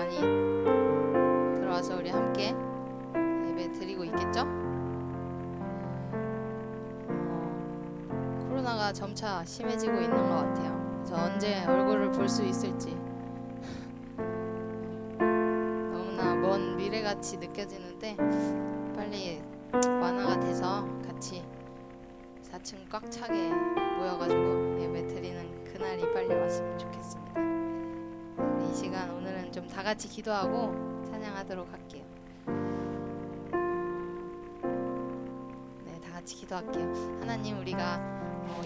많이 들어와서 우리 함께 예배 드리고 있겠죠? 코로나가 점차 심해지고 있는 것 같아요. 그래서 언제 얼굴을 볼 수 있을지 너무나 먼 미래같이 느껴지는데 빨리 완화가 돼서 같이 4층 꽉 차게 모여가지고 예배 드리는 그날이 빨리 왔으면 좋겠습니다. 이 시간 오늘은 좀 다 같이 기도하고 찬양하도록 할게요. 네, 다 같이 기도할게요. 하나님, 우리가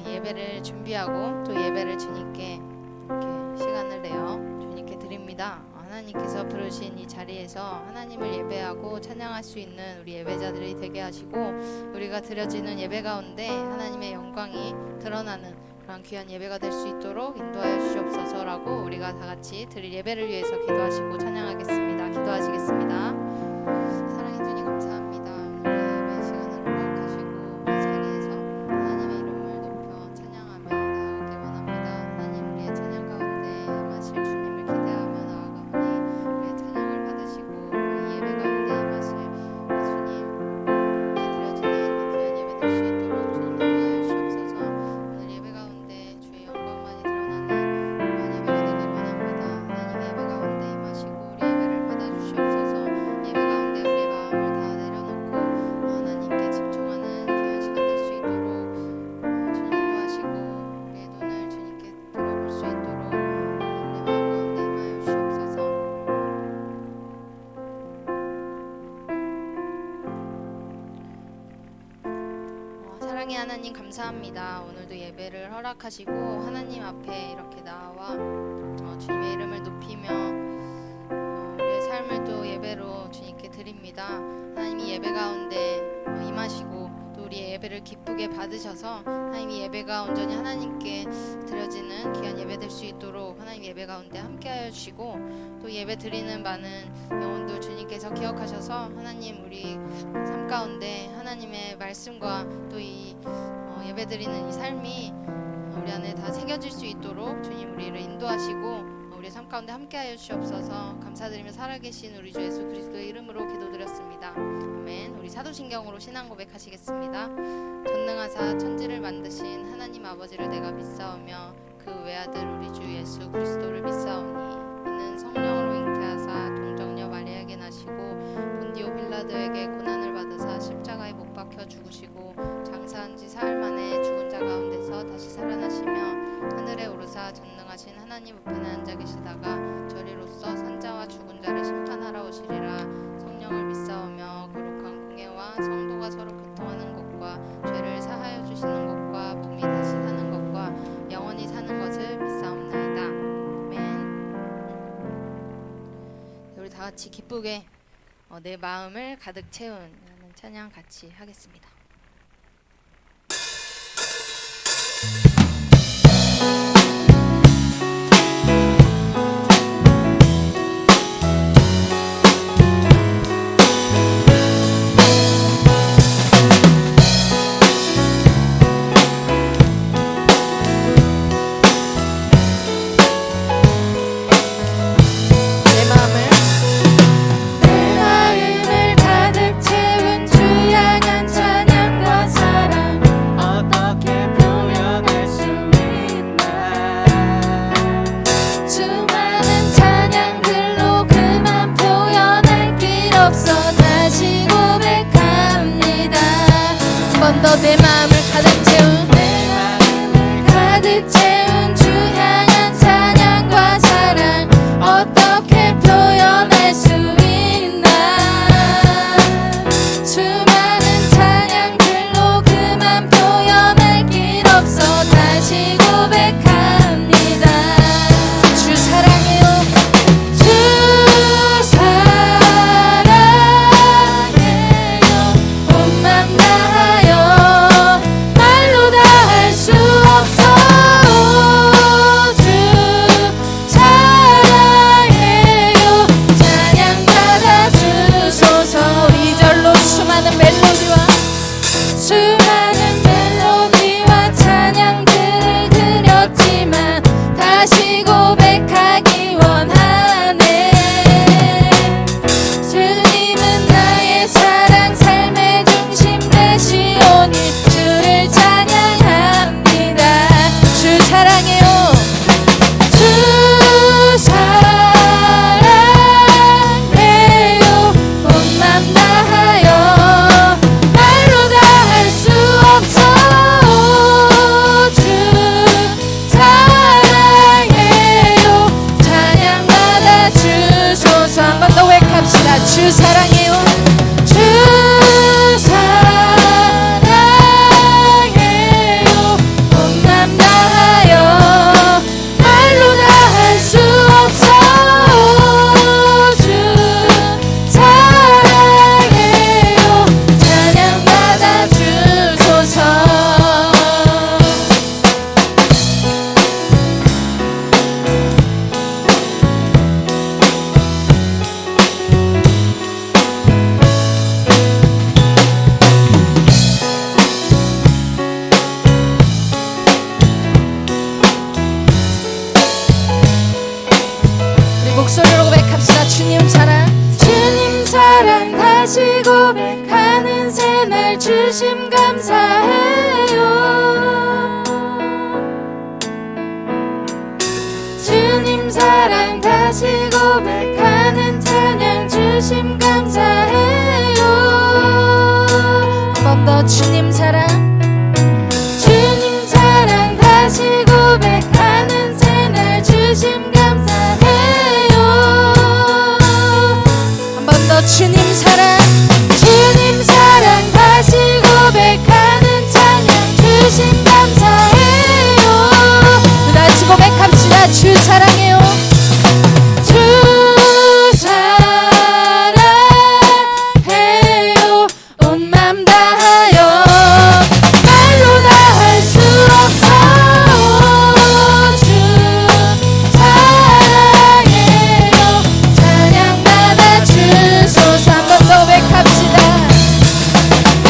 예배를 준비하고 또 예배를 주님께 이렇게 시간을 내어 주님께 드립니다. 하나님께서 부르신 이 자리에서 하나님을 예배하고 찬양할 수 있는 우리 예배자들이 되게 하시고, 우리가 드려지는 예배 가운데 하나님의 영광이 드러나는 그런 귀한 예배가 될 수 있도록 인도하여 주시옵소서라고 우리가 다 같이 드릴 예배를 위해서 기도하시고 찬양하겠습니다. 기도하시겠습니다. 사랑해 주님, 감사합니다. 오늘 예배 시간을 허락하시고 이 자리에서 하나님의 이름을 높여 찬양하며 나아가길 원합니다. 하나님, 우리의 찬양 가운데 임하실 주님을 기대하며 나아가오니 우리의 찬양을 받으시고 이 예배 가운데 임하실 주님께 드려지는 귀한 예배 될 수 있도록 주님 인도하여 주옵소서. 오늘 예배 가운데 주의 영광만이 드러나는 귀한 예배가 되길 원합니다. 하나님, 예배 가운데 임하시고 우리 예배를 받아주시옵소서. 예배 가운데 우리의 마음을 다 내려놓고 하나님께 집중하는 귀한 시간 될 수 있도록 주님 인도하시고 우리의 눈을 주님께 들어볼 수 있도록 우리의 마음 가운데 임하여 주시옵소서. 사랑의 하나님, 감사합니다. 오늘도 예배를 허락하시고 하나님 앞에 이렇게 나와 주님의 이름을 높이며 우리의 삶을 또 예배로 주님께 드립니다. 하나님이 예배 가운데 임하시고 또 우리의 예배를 기쁘게 받으셔서 하나님이 예배가 온전히 하나님께 드려지는 귀한 예배 될 수 있도록 하나님 예배 가운데 함께하여 주시고, 또 예배 드리는 많은 영혼들 주님께서 기억하셔서 하나님 우리 삶 가운데 하나님의 말씀과 또 이 예배 드리는 이 삶이 우리 안에 다 새겨질 수 있도록 주님 우리를 인도하시고 우리 삶 가운데 함께하여 주시옵소서. 감사드리며 살아계신 우리 주 예수 그리스도의 이름으로 기도드렸습니다. 아멘. 우리 사도신경으로 신앙 고백하시겠습니다. 전능하사 천지를 만드신 하나님 아버지를 내가 믿사오며 그 외아들 우리 주 예수 그리스도를 믿사오니 이는 성령으로 잉태하사 동정녀 마리아에게 나시고 본디오 빌라도에게 고난을 받으사 십자가에 못 박혀 죽으시고 장사한 지 사흘 만에 죽은 자 가운데서 다시 살아나시며 하늘에 오르사 전능하신 하나님 우편에 앉아 계시다가 저리로서 산자와 죽은 자를 심판하러 오시리라. 성령을 믿사오며 거룩한 공예와 성도가 서로 교통하는 것과 죄를 사하여 주시는 것과 몸이 다시 사는 것과 영원히 사는 것을 믿사옵나이다. 아멘. 우리 다 같이 기쁘게 내 마음을 가득 채운 찬양 같이 하겠습니다. 내 마음을 가득 채운 주 향한 찬양과 사랑 어떻게 표현할 수 있나. 수많은 찬양들로 그만 표현할 길 없어 다시 고백합니다. 주 사랑해요, 주 사랑해요, 온 맘 다하여 다하여 말로 다 할 수 없어. 주 사랑해요. 찬양받아 주소서. 한 번 더 고백합시다. 주 사랑해요. 주 사랑해요. 온 맘 다하여 말로 다 할 수 없어. 주 사랑해요. 찬양받아 주소서. 우리 목소리로 고백합시다. 주님 사랑. 주님 사랑 다시 고백하는 새날 주심 감사해요. 주님 사랑 다시 고백하는 찬양 주심 감사해요. 한 번 더. 주님 사랑. 주님 사랑 다시 고백하는 새날 주심 감사해요. 한 번 더. 주님 사랑. 주님 사랑 다시 고백하는 찬양 주심 감사해요. 다시 고백합시다. 주 사랑해요. 주 사랑해요. 온 맘 다하여 말로 다 할 수 없어. 주 사랑해요. 찬양받아 주소서. 한 번 더 고백합시다.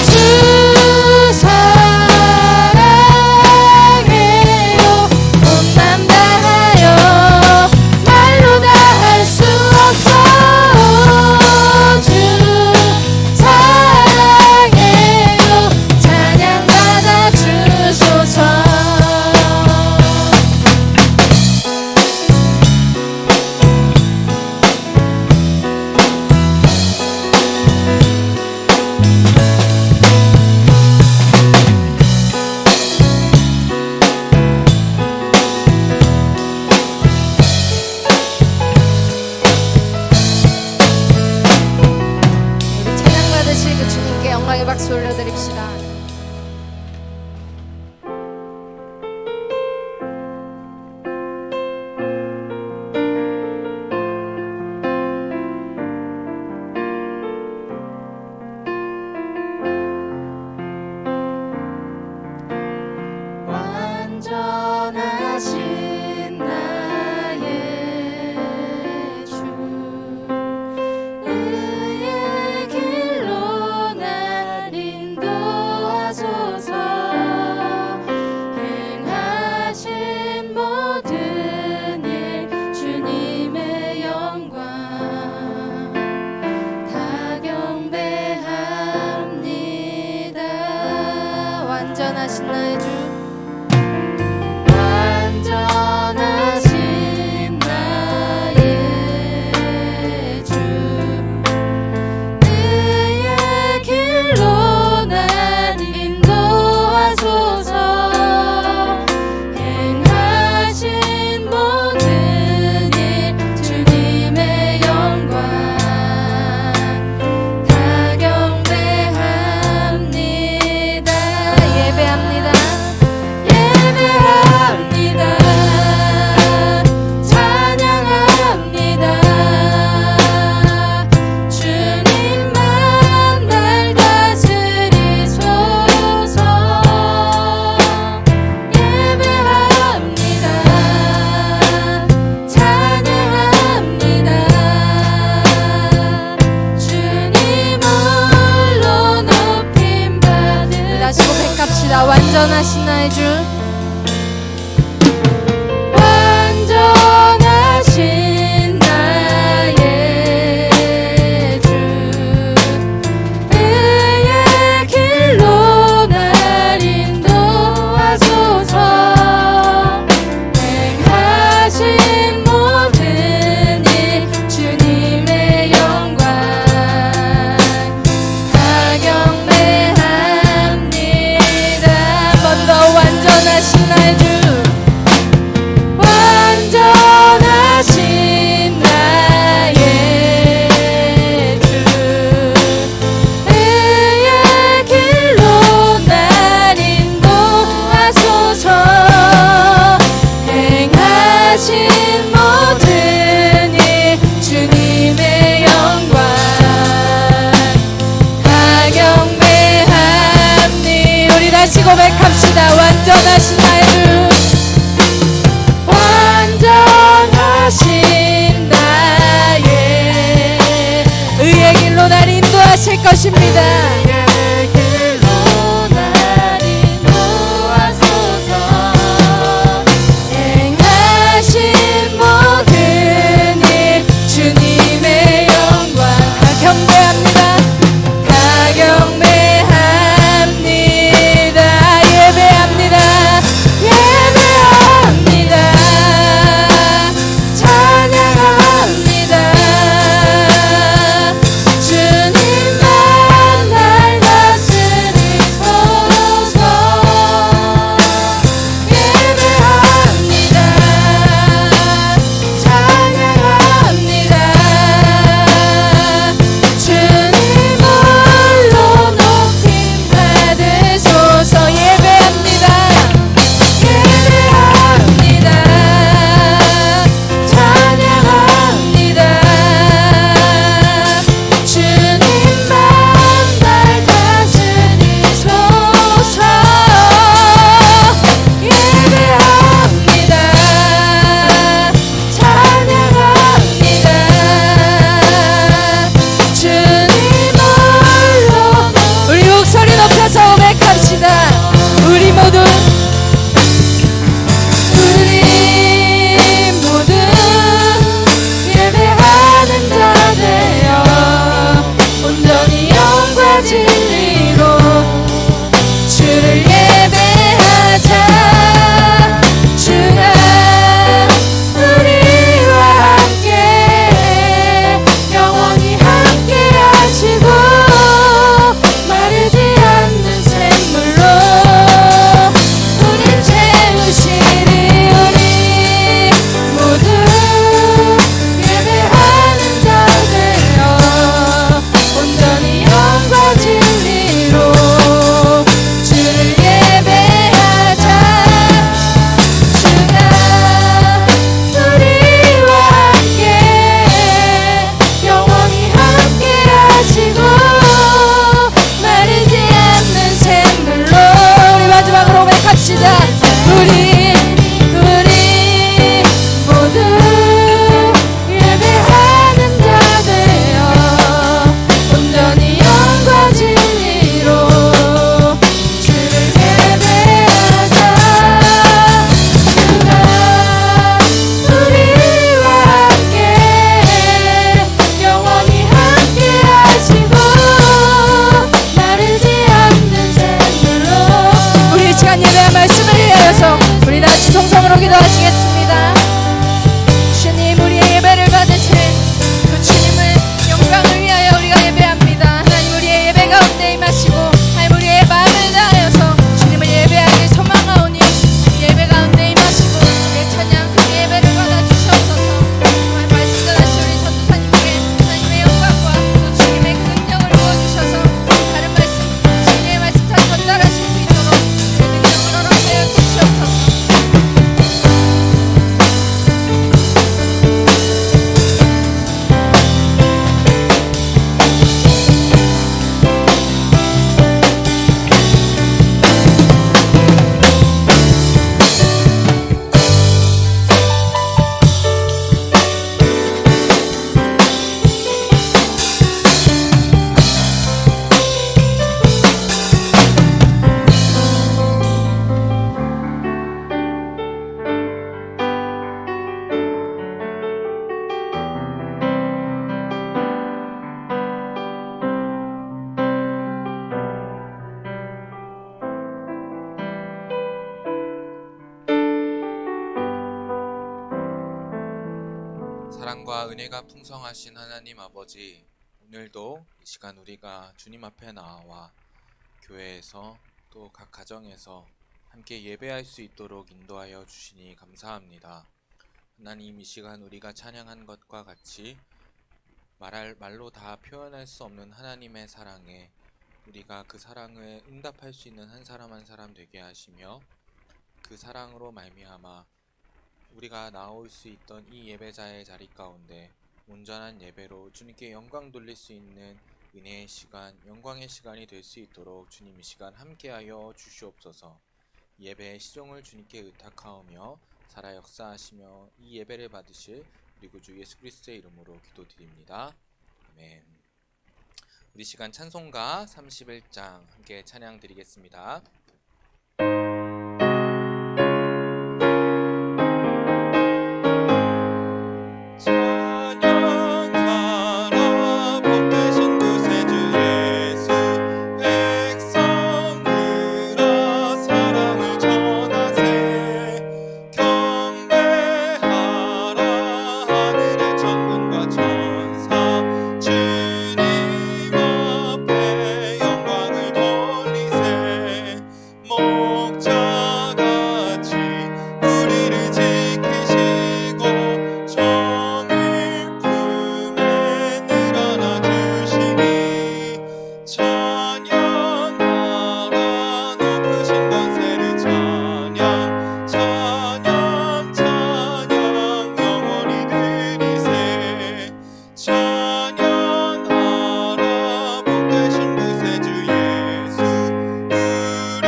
주 사랑해요. 온 맘 다하여 말로 다 할 수 없어. 주 사랑해요. 찬양받아 주소서. 우리 찬양 받으실 그 주님께 영광의 박수 올려드립시다. 완전하신 나의 주 의의 길로 날 인도하소서. 행하신 모든 일 주님의 영광 다 경배합니다. 완전하신 나의 주. 완전하신 나의 주 의의 길로 날 인도하소서. 행하신 모든 일 주님의 영광 다 경배합니다. 예배합니다. 완전하신 나의 주. 완전하신 나의 주 의의 길로 날 인도하소서. 행하신 모든 일 주님의 영광 것입니다. 길로 날 인도하소서. 행하신 모든 일 주님의 영광 다 경배합니다. 다 경배합니다. 예배합니다. 예배합니다. 찬양합니다. 주님만 날 다스리소서. 예배합니다. 찬양합니다. 주님 홀로 높임 받으소서. 예배합니다. 예배합니다. 찬양합니다. 주님만 날 다스리소서. 예배합니다. 찬양합니다. 주님 홀로 우리 목소리 높여서 고백합시다. 우리 모두 예배하는 자 되어 온전히 영과 진리로 주를 예배하자. 주가 우리와 함께 영원히 함께 하시고 마르지 않는 샘물로 우릴 채우시리. 우리 모두 예배하는 자 되어 온전히 영과 진리로 주를 예배하자. 주가 우리와 함께 영원히 함께 하시고 마르지 않는 샘물로 우리 마지막으로 고백합시다. 우리 모두 예배하는 자 되어 온전히 영과 진리로 주를 예배하자. 주가 우리와 함께 영원히 함께 하시고 마르지 않는 샘물로 우리 이 시간 예배한 말씀을 위하여서 우리 같이 통성으로 기도하시겠습니다. 주님 우리의 예배를 받으실 그 주님의 영광을 위하여 우리가 예배합니다. 하나님 우리의 예배 가운데 임하시고 하나님 우리의 마음을 다하여서 주님을 예배하길 소망하오니 예배 가운데 임하시고 우리의 찬양 그 예배를 받아주시옵소서. 하나님 말씀 전하신 우리 전도사님께 하나님의 영광과 또 주님의 그 능력을 부어주셔서 다른 말씀 진리의 말씀 다 전달하실 수 있도록 그 능력을 허락하여 주시옵소서. 사랑과 은혜가 풍성하신 하나님 아버지, 오늘도 이 시간 우리가 주님 앞에 나와 교회에서 또 각 가정에서 함께 예배할 수 있도록 인도하여 주시니 감사합니다. 하나님, 이 시간 우리가 찬양한 것과 같이 말로 다 표현할 수 없는 하나님의 사랑에 우리가 그 사랑을 응답할 수 있는 한 사람 한 사람 되게 하시며 그 사랑으로 말미암아 우리가 나올 수 있던 이 예배자의 자리 가운데 온전한 예배로 주님께 영광 돌릴 수 있는 은혜의 시간, 영광의 시간이 될 수 있도록 주님 이 시간 함께하여 주시옵소서. 예배의 시종을 주님께 의탁하오며 살아 역사하시며 이 예배를 받으실 우리 구주 예수 그리스도의 이름으로 기도드립니다. 아멘. 우리 시간 찬송가 31장 함께 찬양 드리겠습니다. 찬양하라 복되신 구세주 예수 백성들아 사랑을 전하세 경배하라 하늘의 천군과 천사 주님 앞에 영광을 돌리세 목자같이 우리를 지키시고 정의 품에 늘어나 주시니 찬양하라 높으신 권세를 찬양 찬양 찬양 영원히 드리세 찬양하라 복되신 구세주 예수 우리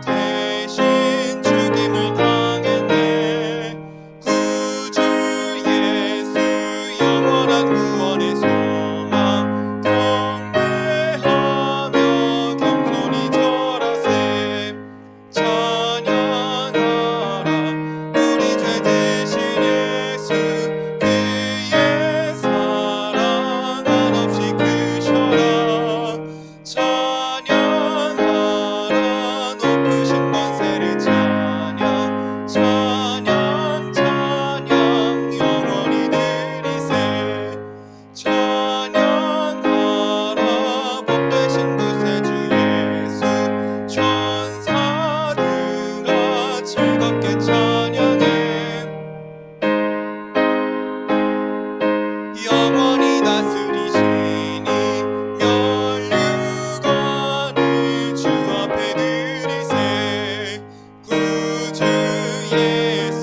대신 죽임을 당했네 구주 예수 영원한 구원의 소망 경배하며 겸손히 절하세 찬양하라 우리 죄 대신 예수 그의 사랑 한없이 크셔라 찬양하라 높으신 권세를 찬양 찬양 찬양 영원히 드리세 찬양하라 복되신 구세주 예수 천사들아 즐겁게 찬양해 영원히 다스리시니 면류관을 주 앞에 드리세 구주 예수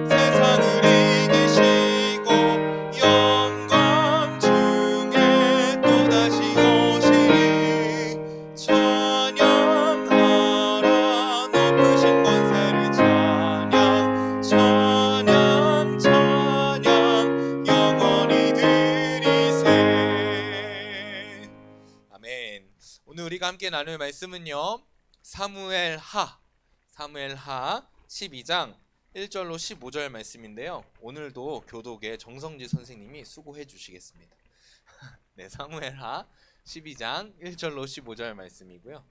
세상을 이기시고 영광 중에 또다시 오시니 찬양하라 높으신 권세를 찬양 찬양 찬양 영원히 드리세 아멘. 오늘 우리가 함께 나눌 말씀은요 사무엘하 12장 1절로 15절 말씀인데요. 오늘도 교독의 정성지 선생님이 수고해 주시겠습니다. 네, 사무엘하 12장 1절로 15절 말씀이고요.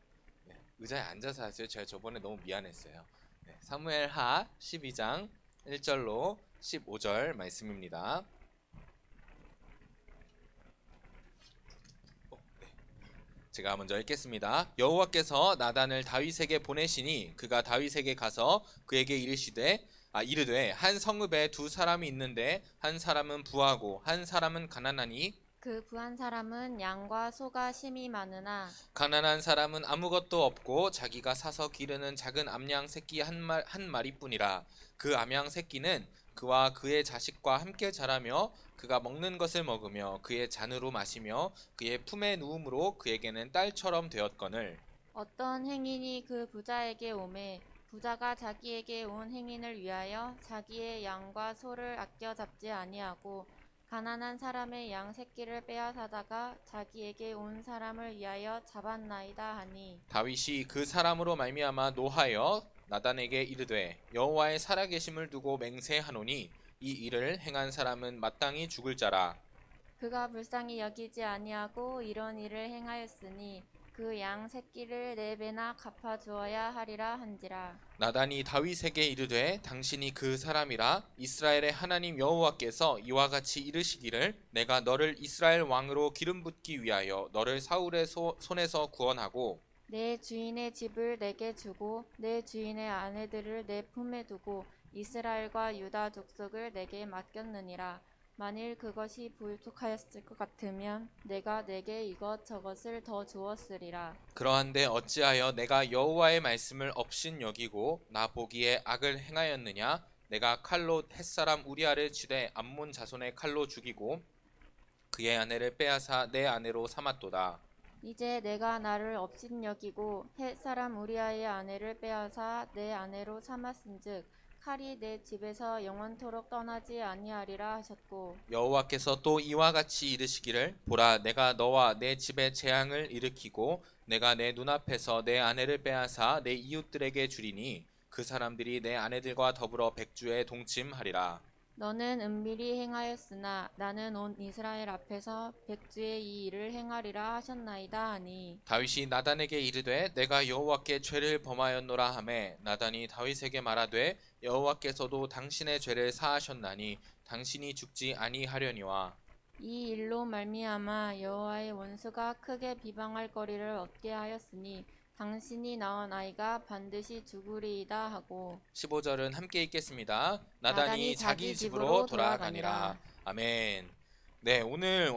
네, 의자에 앉아서 하세요. 제가 저번에 너무 미안했어요. 네, 사무엘하 12장 1절로 15절 말씀입니다. 제가 먼저 읽겠습니다. 여호와께서 나단을 다윗에게 보내시니 그가 다윗에게 가서 그에게 이르되 한 성읍에 두 사람이 있는데 한 사람은 부하고 한 사람은 가난하니 그 부한 사람은 양과 소가 심이 많으나 가난한 사람은 아무것도 없고 자기가 사서 기르는 작은 암양 새끼 한 마리뿐이라. 그 암양 새끼는 그와 그의 자식과 함께 자라며 그가 먹는 것을 먹으며 그의 잔으로 마시며 그의 품에 누움으로 그에게는 딸처럼 되었거늘 어떤 행인이 그 부자에게 오매 부자가 자기에게 온 행인을 위하여 자기의 양과 소를 아껴 잡지 아니하고 가난한 사람의 양 새끼를 빼앗아다가 자기에게 온 사람을 위하여 잡았나이다 하니 다윗이 그 사람으로 말미암아 노하여 나단에게 이르되 여호와의 살아계심을 두고 맹세하노니 이 일을 행한 사람은 마땅히 죽을 자라. 그가 불쌍히 여기지 아니하고 이런 일을 행하였으니 그 양 새끼를 4배나 갚아 주어야 하리라 한지라. 나단이 다윗에게 이르되 당신이 그 사람이라. 이스라엘의 하나님 여호와께서 이와 같이 이르시기를 내가 너를 이스라엘 왕으로 기름 붓기 위하여 너를 사울의 손에서 구원하고 내 주인의 집을 내게 주고 내 주인의 아내들을 내 품에 두고 이스라엘과 유다 족속을 내게 맡겼느니라. 만일 그것이 부족하였을 것 같으면 내가 내게 이것저것을 더 주었으리라. 그러한데 어찌하여 내가 여호와의 말씀을 업신 여기고 나 보기에 악을 행하였느냐. 내가 칼로 햇사람 우리아를 치되 암몬 자손의 칼로 죽이고 그의 아내를 빼앗아 내 아내로 삼았도다. 이제 내가 나를 업신여기고 헷 사람 우리아의 아내를 빼앗아 내 아내로 삼았은즉 칼이 내 집에서 영원토록 떠나지 아니하리라 하셨고 여호와께서 또 이와 같이 이르시기를 보라 내가 너와 내 집에 재앙을 일으키고 내가 내 눈앞에서 내 아내를 빼앗아 내 이웃들에게 주리니 그 사람들이 내 아내들과 더불어 백주에 동침하리라. 너는 은밀히 행하였으나 나는 온 이스라엘 앞에서 백주의 이 일을 행하리라 하셨나이다 하니 다윗이 나단에게 이르되 내가 여호와께 죄를 범하였노라 하매 나단이 다윗에게 말하되 여호와께서도 당신의 죄를 사하셨나니 당신이 죽지 아니하려니와. 이 일로 말미암아 여호와의 원수가 크게 비방할 거리를 얻게 하였으니 당신이 낳은 아이가 반드시 죽으리이다 하고 15절은 함께 읽겠습니다. 나단이 자기 집으로 돌아가니라. 아멘. 네, 오늘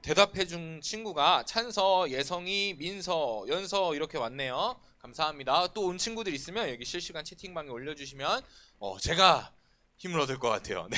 대답해준 친구가 찬서, 예성이, 민서, 연서 이렇게 왔네요. 감사합니다. 또 온 친구들 있으면 여기 실시간 채팅방에 올려주시면 제가 힘을 얻을 것 같아요. 네.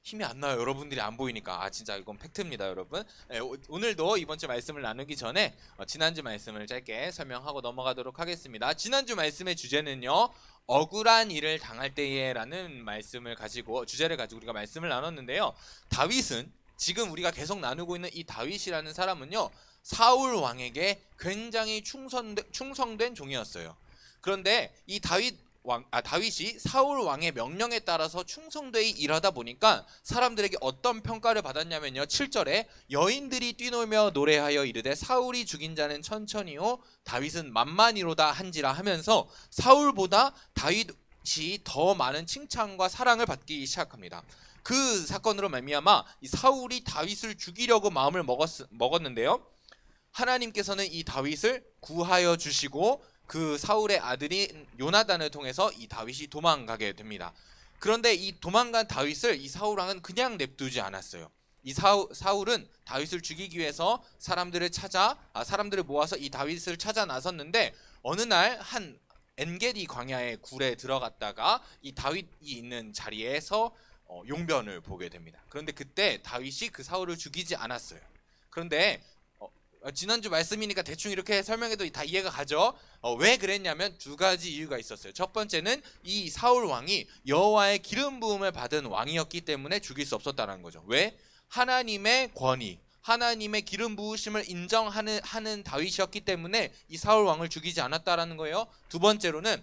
힘이 안 나요. 여러분들이 안 보이니까. 진짜 이건 팩트입니다, 여러분. 네, 오늘도 이번 주 말씀을 나누기 전에 지난주 말씀을 짧게 설명하고 넘어가도록 하겠습니다. 지난주 말씀의 주제는요. 억울한 일을 당할 때에라는 말씀을 가지고 주제를 가지고 우리가 말씀을 나눴는데요. 다윗은 지금 우리가 계속 나누고 있는 이 다윗이라는 사람은요. 사울 왕에게 굉장히 충성된 종이었어요. 그런데 이 다윗이 사울 왕의 명령에 따라서 충성되이 일하다 보니까 사람들에게 어떤 평가를 받았냐면요. 7절에 여인들이 뛰놀며 노래하여 이르되 사울이 죽인 자는 천천히요 다윗은 만만히로다 한지라 하면서 사울보다 다윗이 더 많은 칭찬과 사랑을 받기 시작합니다. 그 사건으로 말미암아 이 사울이 다윗을 죽이려고 마음을 먹었는데요. 하나님께서는 이 다윗을 구하여 주시고 그 사울의 아들이 요나단을 통해서 이 다윗이 도망가게 됩니다. 그런데 이 도망간 다윗을 이 사울 왕은 그냥 냅두지 않았어요. 이 사울은 다윗을 죽이기 위해서 사람들을 모아서 이 다윗을 찾아 나섰는데 어느 날 한 엔게디 광야의 굴에 들어갔다가 이 다윗이 있는 자리에서 용변을 보게 됩니다. 그런데 그때 다윗이 그 사울을 죽이지 않았어요. 그런데 지난주 말씀이니까 대충 이렇게 설명해도 다 이해가 가죠. 왜 그랬냐면 두 가지 이유가 있었어요. 첫 번째는 이 사울 왕이 여호와의 기름 부음을 받은 왕이었기 때문에 죽일 수 없었다는 거죠. 왜? 하나님의 권위, 하나님의 기름 부으심을 인정하는 다윗이었기 때문에 이 사울 왕을 죽이지 않았다라는 거예요. 두 번째로는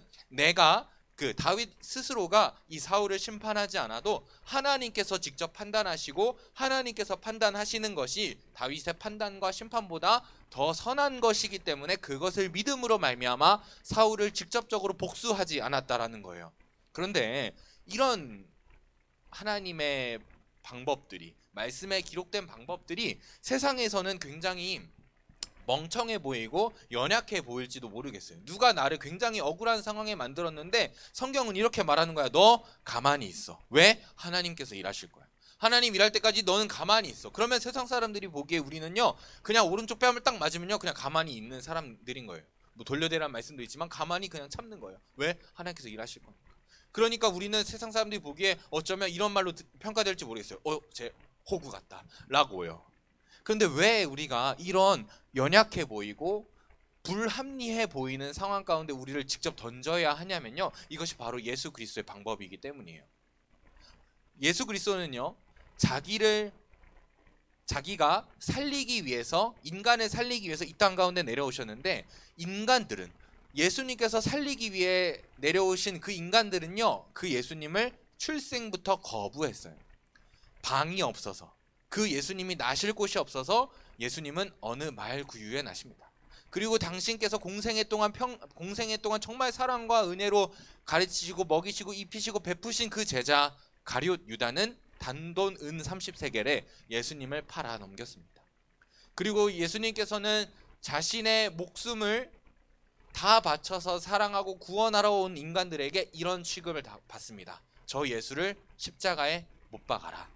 다윗 스스로가 이 사울을 심판하지 않아도 하나님께서 직접 판단하시고 하나님께서 판단하시는 것이 다윗의 판단과 심판보다 더 선한 것이기 때문에 그것을 믿음으로 말미암아 사울을 직접적으로 복수하지 않았다라는 거예요. 그런데 이런 하나님의 방법들이, 말씀에 기록된 방법들이 세상에서는 굉장히 멍청해 보이고 연약해 보일지도 모르겠어요. 누가 나를 굉장히 억울한 상황에 만들었는데 성경은 이렇게 말하는 거야. 너 가만히 있어. 왜? 하나님께서 일하실 거야. 하나님 일할 때까지 너는 가만히 있어. 그러면 세상 사람들이 보기에 우리는요. 그냥 오른쪽 뺨을 딱 맞으면요. 그냥 가만히 있는 사람들인 거예요. 뭐 돌려대라는 말씀도 있지만 가만히 그냥 참는 거예요. 왜? 하나님께서 일하실 거니까. 그러니까 우리는 세상 사람들이 보기에 어쩌면 이런 말로 평가될지 모르겠어요. 쟤 호구 같다 라고요. 그런데 왜 우리가 이런 연약해 보이고 불합리해 보이는 상황 가운데 우리를 직접 던져야 하냐면요. 이것이 바로 예수 그리스도의 방법이기 때문이에요. 예수 그리스도는요. 자기가 살리기 위해서, 인간을 살리기 위해서 이 땅 가운데 내려오셨는데 인간들은 예수님께서 살리기 위해 내려오신 그 인간들은요. 그 예수님을 출생부터 거부했어요. 방이 없어서, 그 예수님이 나실 곳이 없어서 예수님은 어느 마을 구유에 나십니다. 그리고 당신께서 공생애 동안 정말 사랑과 은혜로 가르치시고 먹이시고 입히시고 베푸신 그 제자 가룟 유다는 단돈 은 30세겔에 예수님을 팔아 넘겼습니다. 그리고 예수님께서는 자신의 목숨을 다 바쳐서 사랑하고 구원하러 온 인간들에게 이런 취급을 다 받습니다. 저 예수를 십자가에 못 박아라.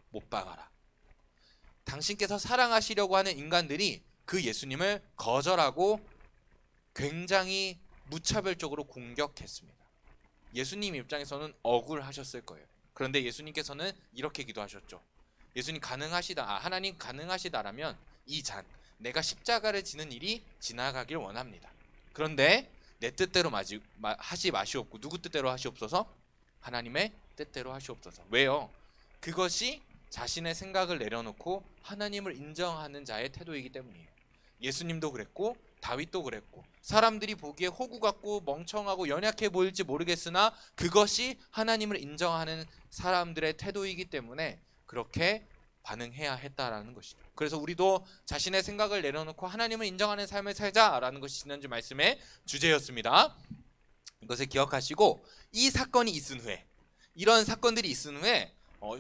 당신께서 사랑하시려고 하는 인간들이 그 예수님을 거절하고 굉장히 무차별적으로 공격했습니다. 예수님 입장에서는 억울하셨을 거예요. 그런데 예수님께서는 이렇게 기도하셨죠. 하나님 가능하시다라면 이 잔, 내가 십자가를 지는 일이 지나가길 원합니다. 그런데 내 뜻대로 하시 마시옵고 누구 뜻대로 하시옵소서? 하나님의 뜻대로 하시옵소서. 왜요? 그것이 자신의 생각을 내려놓고 하나님을 인정하는 자의 태도이기 때문이에요. 예수님도 그랬고 다윗도 그랬고 사람들이 보기에 호구 같고 멍청하고 연약해 보일지 모르겠으나 그것이 하나님을 인정하는 사람들의 태도이기 때문에 그렇게 반응해야 했다라는 것이죠. 그래서 우리도 자신의 생각을 내려놓고 하나님을 인정하는 삶을 살자라는 것이 지난주 말씀의 주제였습니다. 이것을 기억하시고 이 사건이 있은 후에 이런 사건들이 있은 후에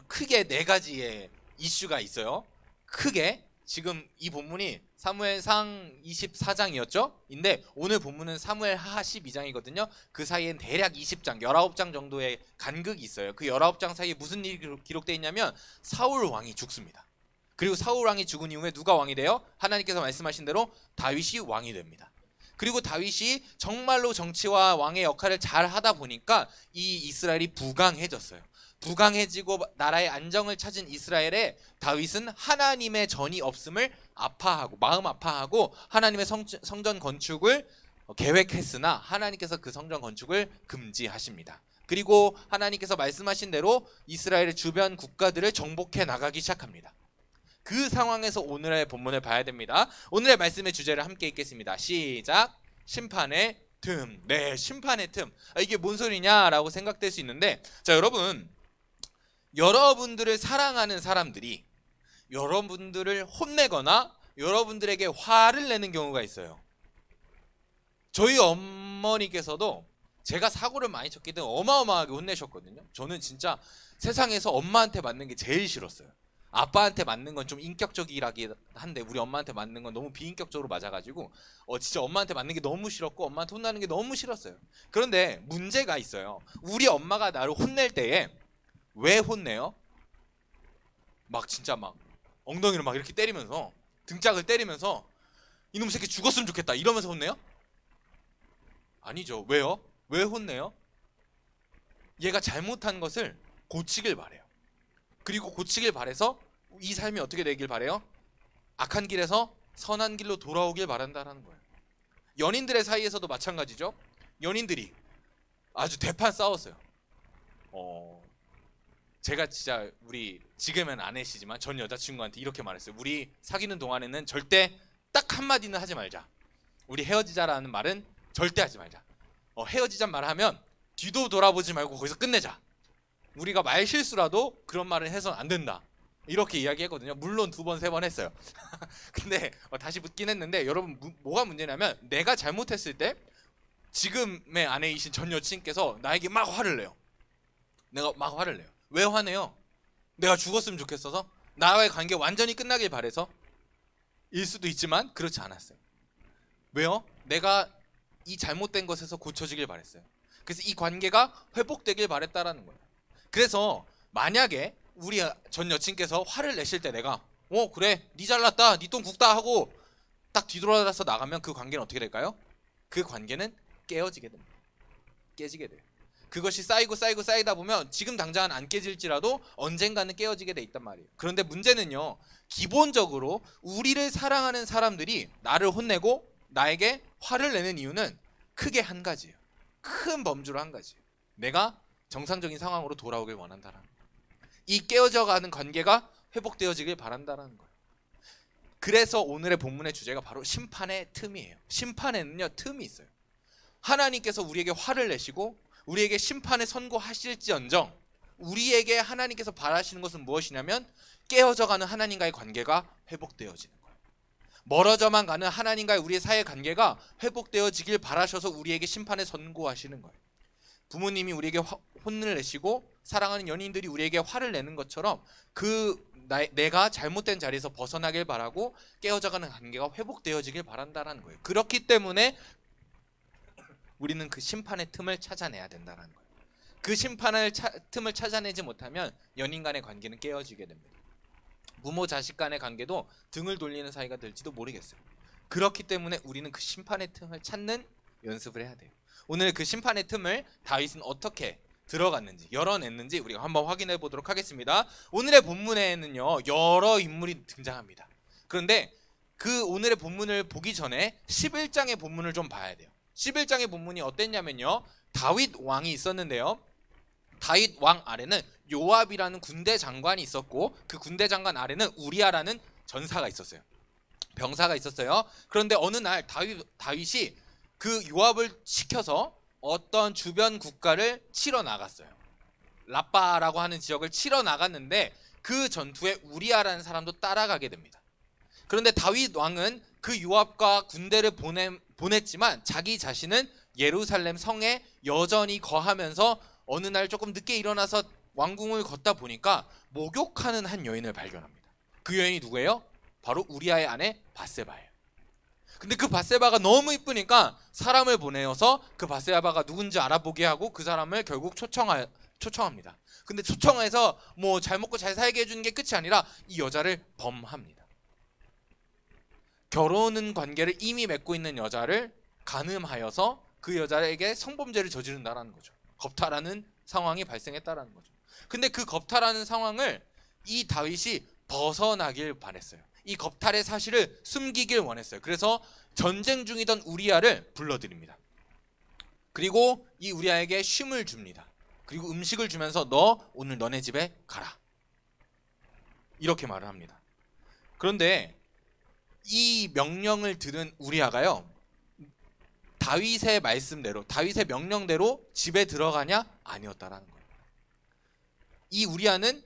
크게 네 가지의 이슈가 있어요. 크게 지금 이 본문이 사무엘상 24장이었죠? 인데 오늘 본문은 사무엘하 12장이거든요. 그 사이엔 대략 20장, 19장 정도의 간극이 있어요. 그 19장 사이에 무슨 일이 기록되어 있냐면 사울 왕이 죽습니다. 그리고 사울 왕이 죽은 이후에 누가 왕이 돼요? 하나님께서 말씀하신 대로 다윗이 왕이 됩니다. 그리고 다윗이 정말로 정치와 왕의 역할을 잘 하다 보니까 이 이스라엘이 부강해졌어요. 부강해지고 나라의 안정을 찾은 이스라엘에 다윗은 하나님의 전이 없음을 아파하고 마음 아파하고 하나님의 성전 건축을 계획했으나 하나님께서 그 성전 건축을 금지하십니다. 그리고 하나님께서 말씀하신 대로 이스라엘의 주변 국가들을 정복해 나가기 시작합니다. 그 상황에서 오늘의 본문을 봐야 됩니다. 오늘의 말씀의 주제를 함께 읽겠습니다. 시작. 심판의 틈. 네, 심판의 틈. 이게 뭔 소리냐라고 생각될 수 있는데, 자, 여러분들을 사랑하는 사람들이 여러분들을 혼내거나 여러분들에게 화를 내는 경우가 있어요. 저희 어머니께서도 제가 사고를 많이 쳤기 때문에 어마어마하게 혼내셨거든요. 저는 진짜 세상에서 엄마한테 맞는 게 제일 싫었어요. 아빠한테 맞는 건 좀 인격적이라긴 한데 우리 엄마한테 맞는 건 너무 비인격적으로 맞아가지고 진짜 엄마한테 맞는 게 너무 싫었고 엄마한테 혼나는 게 너무 싫었어요. 그런데 문제가 있어요. 우리 엄마가 나를 혼낼 때에 왜 혼내요? 막 진짜 막 엉덩이를 막 이렇게 때리면서 등짝을 때리면서 이놈 새끼 죽었으면 좋겠다 이러면서 혼내요? 아니죠. 왜요? 왜 혼내요? 얘가 잘못한 것을 고치길 바래요. 그리고 고치길 바래서 이 삶이 어떻게 되길 바래요? 악한 길에서 선한 길로 돌아오길 바란다라는 거예요. 연인들의 사이에서도 마찬가지죠. 연인들이 아주 대판 싸웠어요. 제가 진짜 우리 지금은 아내시지만 전 여자친구한테 이렇게 말했어요. 우리 사귀는 동안에는 절대 딱 한마디는 하지 말자. 우리 헤어지자라는 말은 절대 하지 말자. 헤어지자 말하면 뒤도 돌아보지 말고 거기서 끝내자. 우리가 말 실수라도 그런 말을 해서는 안 된다. 이렇게 이야기했거든요. 물론 2번, 3번 했어요. 근데 다시 묻긴 했는데 여러분 뭐가 문제냐면 내가 잘못했을 때 지금의 아내이신 전 여친께서 나에게 막 화를 내요. 내가 막 화를 내요. 왜 화내요? 내가 죽었으면 좋겠어서? 나와의 관계 완전히 끝나길 바래서? 일 수도 있지만 그렇지 않았어요. 왜요? 내가 이 잘못된 것에서 고쳐지길 바랬어요. 그래서 이 관계가 회복되길 바랬다라는 거예요. 그래서 만약에 우리 전 여친께서 화를 내실 때 내가 그래 니 잘났다 니 똥 굽다 하고 딱 뒤돌아서 나가면 그 관계는 어떻게 될까요? 그 관계는 깨어지게 됩니다. 깨지게 돼요. 그것이 쌓이다 보면 지금 당장은 안 깨질지라도 언젠가는 깨어지게 돼 있단 말이에요. 그런데 문제는요, 기본적으로 우리를 사랑하는 사람들이 나를 혼내고 나에게 화를 내는 이유는 크게 한 가지예요. 큰 범주로 한 가지예요. 내가 정상적인 상황으로 돌아오길 원한다라는 거예요. 이 깨어져가는 관계가 회복되어지길 바란다라는 거예요. 그래서 오늘의 본문의 주제가 바로 심판의 틈이에요. 심판에는요 틈이 있어요. 하나님께서 우리에게 화를 내시고 우리에게 심판을 선고하실지언정 우리에게 하나님께서 바라시는 것은 무엇이냐면 깨어져가는 하나님과의 관계가 회복되어지는 거예요. 멀어져만 가는 하나님과의 우리의 사이의 관계가 회복되어지길 바라셔서 우리에게 심판을 선고하시는 거예요. 부모님이 우리에게 혼을 내시고 사랑하는 연인들이 우리에게 화를 내는 것처럼 내가 잘못된 자리에서 벗어나길 바라고 깨어져가는 관계가 회복되어지길 바란다는 거예요. 그렇기 때문에 우리는 그 심판의 틈을 찾아내야 된다는 거예요. 그 심판의 틈을 찾아내지 못하면 연인 간의 관계는 깨어지게 됩니다. 부모 자식 간의 관계도 등을 돌리는 사이가 될지도 모르겠어요. 그렇기 때문에 우리는 그 심판의 틈을 찾는 연습을 해야 돼요. 오늘 그 심판의 틈을 다윗은 어떻게 들어갔는지 열어냈는지 우리가 한번 확인해 보도록 하겠습니다. 오늘의 본문에는요 여러 인물이 등장합니다. 그런데 그 오늘의 본문을 보기 전에 11장의 본문을 좀 봐야 돼요. 11장의 본문이 어땠냐면요, 다윗 왕이 있었는데요, 다윗 왕 아래는 요압이라는 군대 장관이 있었고 그 군대 장관 아래는 우리아라는 전사가 있었어요. 병사가 있었어요. 그런데 어느 날 다윗이 그 요압을 시켜서 어떤 주변 국가를 치러 나갔어요. 라빠라고 하는 지역을 치러 나갔는데 그 전투에 우리아라는 사람도 따라가게 됩니다. 그런데 다윗 왕은 그 요압과 군대를 보냈지만 자기 자신은 예루살렘 성에 여전히 거하면서 어느 날 조금 늦게 일어나서 왕궁을 걷다 보니까 목욕하는 한 여인을 발견합니다. 그 여인이 누구예요? 바로 우리아의 아내 밧세바예요. 근데 그 밧세바가 너무 이쁘니까 사람을 보내어서 그 밧세바가 누군지 알아보게 하고 그 사람을 결국 초청합니다. 근데 초청해서 뭐 잘 먹고 잘 살게 해주는 게 끝이 아니라 이 여자를 범합니다. 결혼 관계를 이미 맺고 있는 여자를 간음하여서 그 여자에게 성범죄를 저지른다라는 거죠. 겁탈하는 상황이 발생했다라는 거죠. 근데 그 겁탈하는 상황을 이 다윗이 벗어나길 바랬어요. 이 겁탈의 사실을 숨기길 원했어요. 그래서 전쟁 중이던 우리아를 불러들입니다. 그리고 이 우리아에게 쉼을 줍니다. 그리고 음식을 주면서 너 오늘 너네 집에 가라. 이렇게 말을 합니다. 그런데 이 명령을 들은 우리아가요, 다윗의 말씀대로, 다윗의 명령대로 집에 들어가냐? 아니었다라는 거예요. 이 우리아는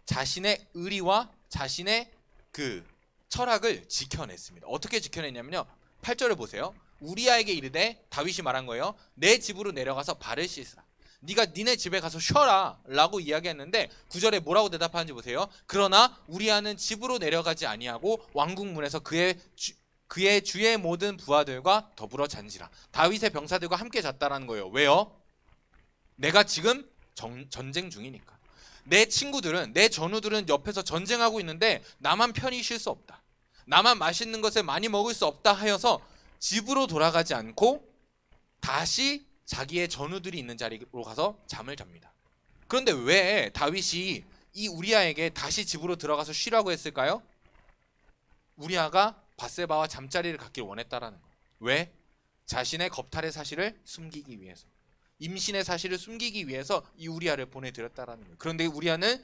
자신의 의리와 자신의 그 철학을 지켜냈습니다. 어떻게 지켜냈냐면요, 8절을 보세요. 우리아에게 이르되, 다윗이 말한 거예요. 내 집으로 내려가서 발을 씻으라. 네가 니네 집에 가서 쉬어라 라고 이야기했는데 9절에 뭐라고 대답하는지 보세요. 그러나 우리아는 집으로 내려가지 아니하고 왕궁문에서 그의 주의 모든 부하들과 더불어 잔지라. 다윗의 병사들과 함께 잤다라는 거예요. 왜요? 내가 지금 전쟁 중이니까. 내 친구들은, 내 전우들은 옆에서 전쟁하고 있는데 나만 편히 쉴 수 없다. 나만 맛있는 것을 많이 먹을 수 없다 하여서 집으로 돌아가지 않고 다시 자기의 전우들이 있는 자리로 가서 잠을 잡니다. 그런데 왜 다윗이 이 우리아에게 다시 집으로 들어가서 쉬라고 했을까요? 우리아가 밧세바와 잠자리를 갖길 원했다라는 거예요. 왜? 자신의 겁탈의 사실을 숨기기 위해서, 임신의 사실을 숨기기 위해서 이 우리아를 보내드렸다라는 거예요. 그런데 우리아는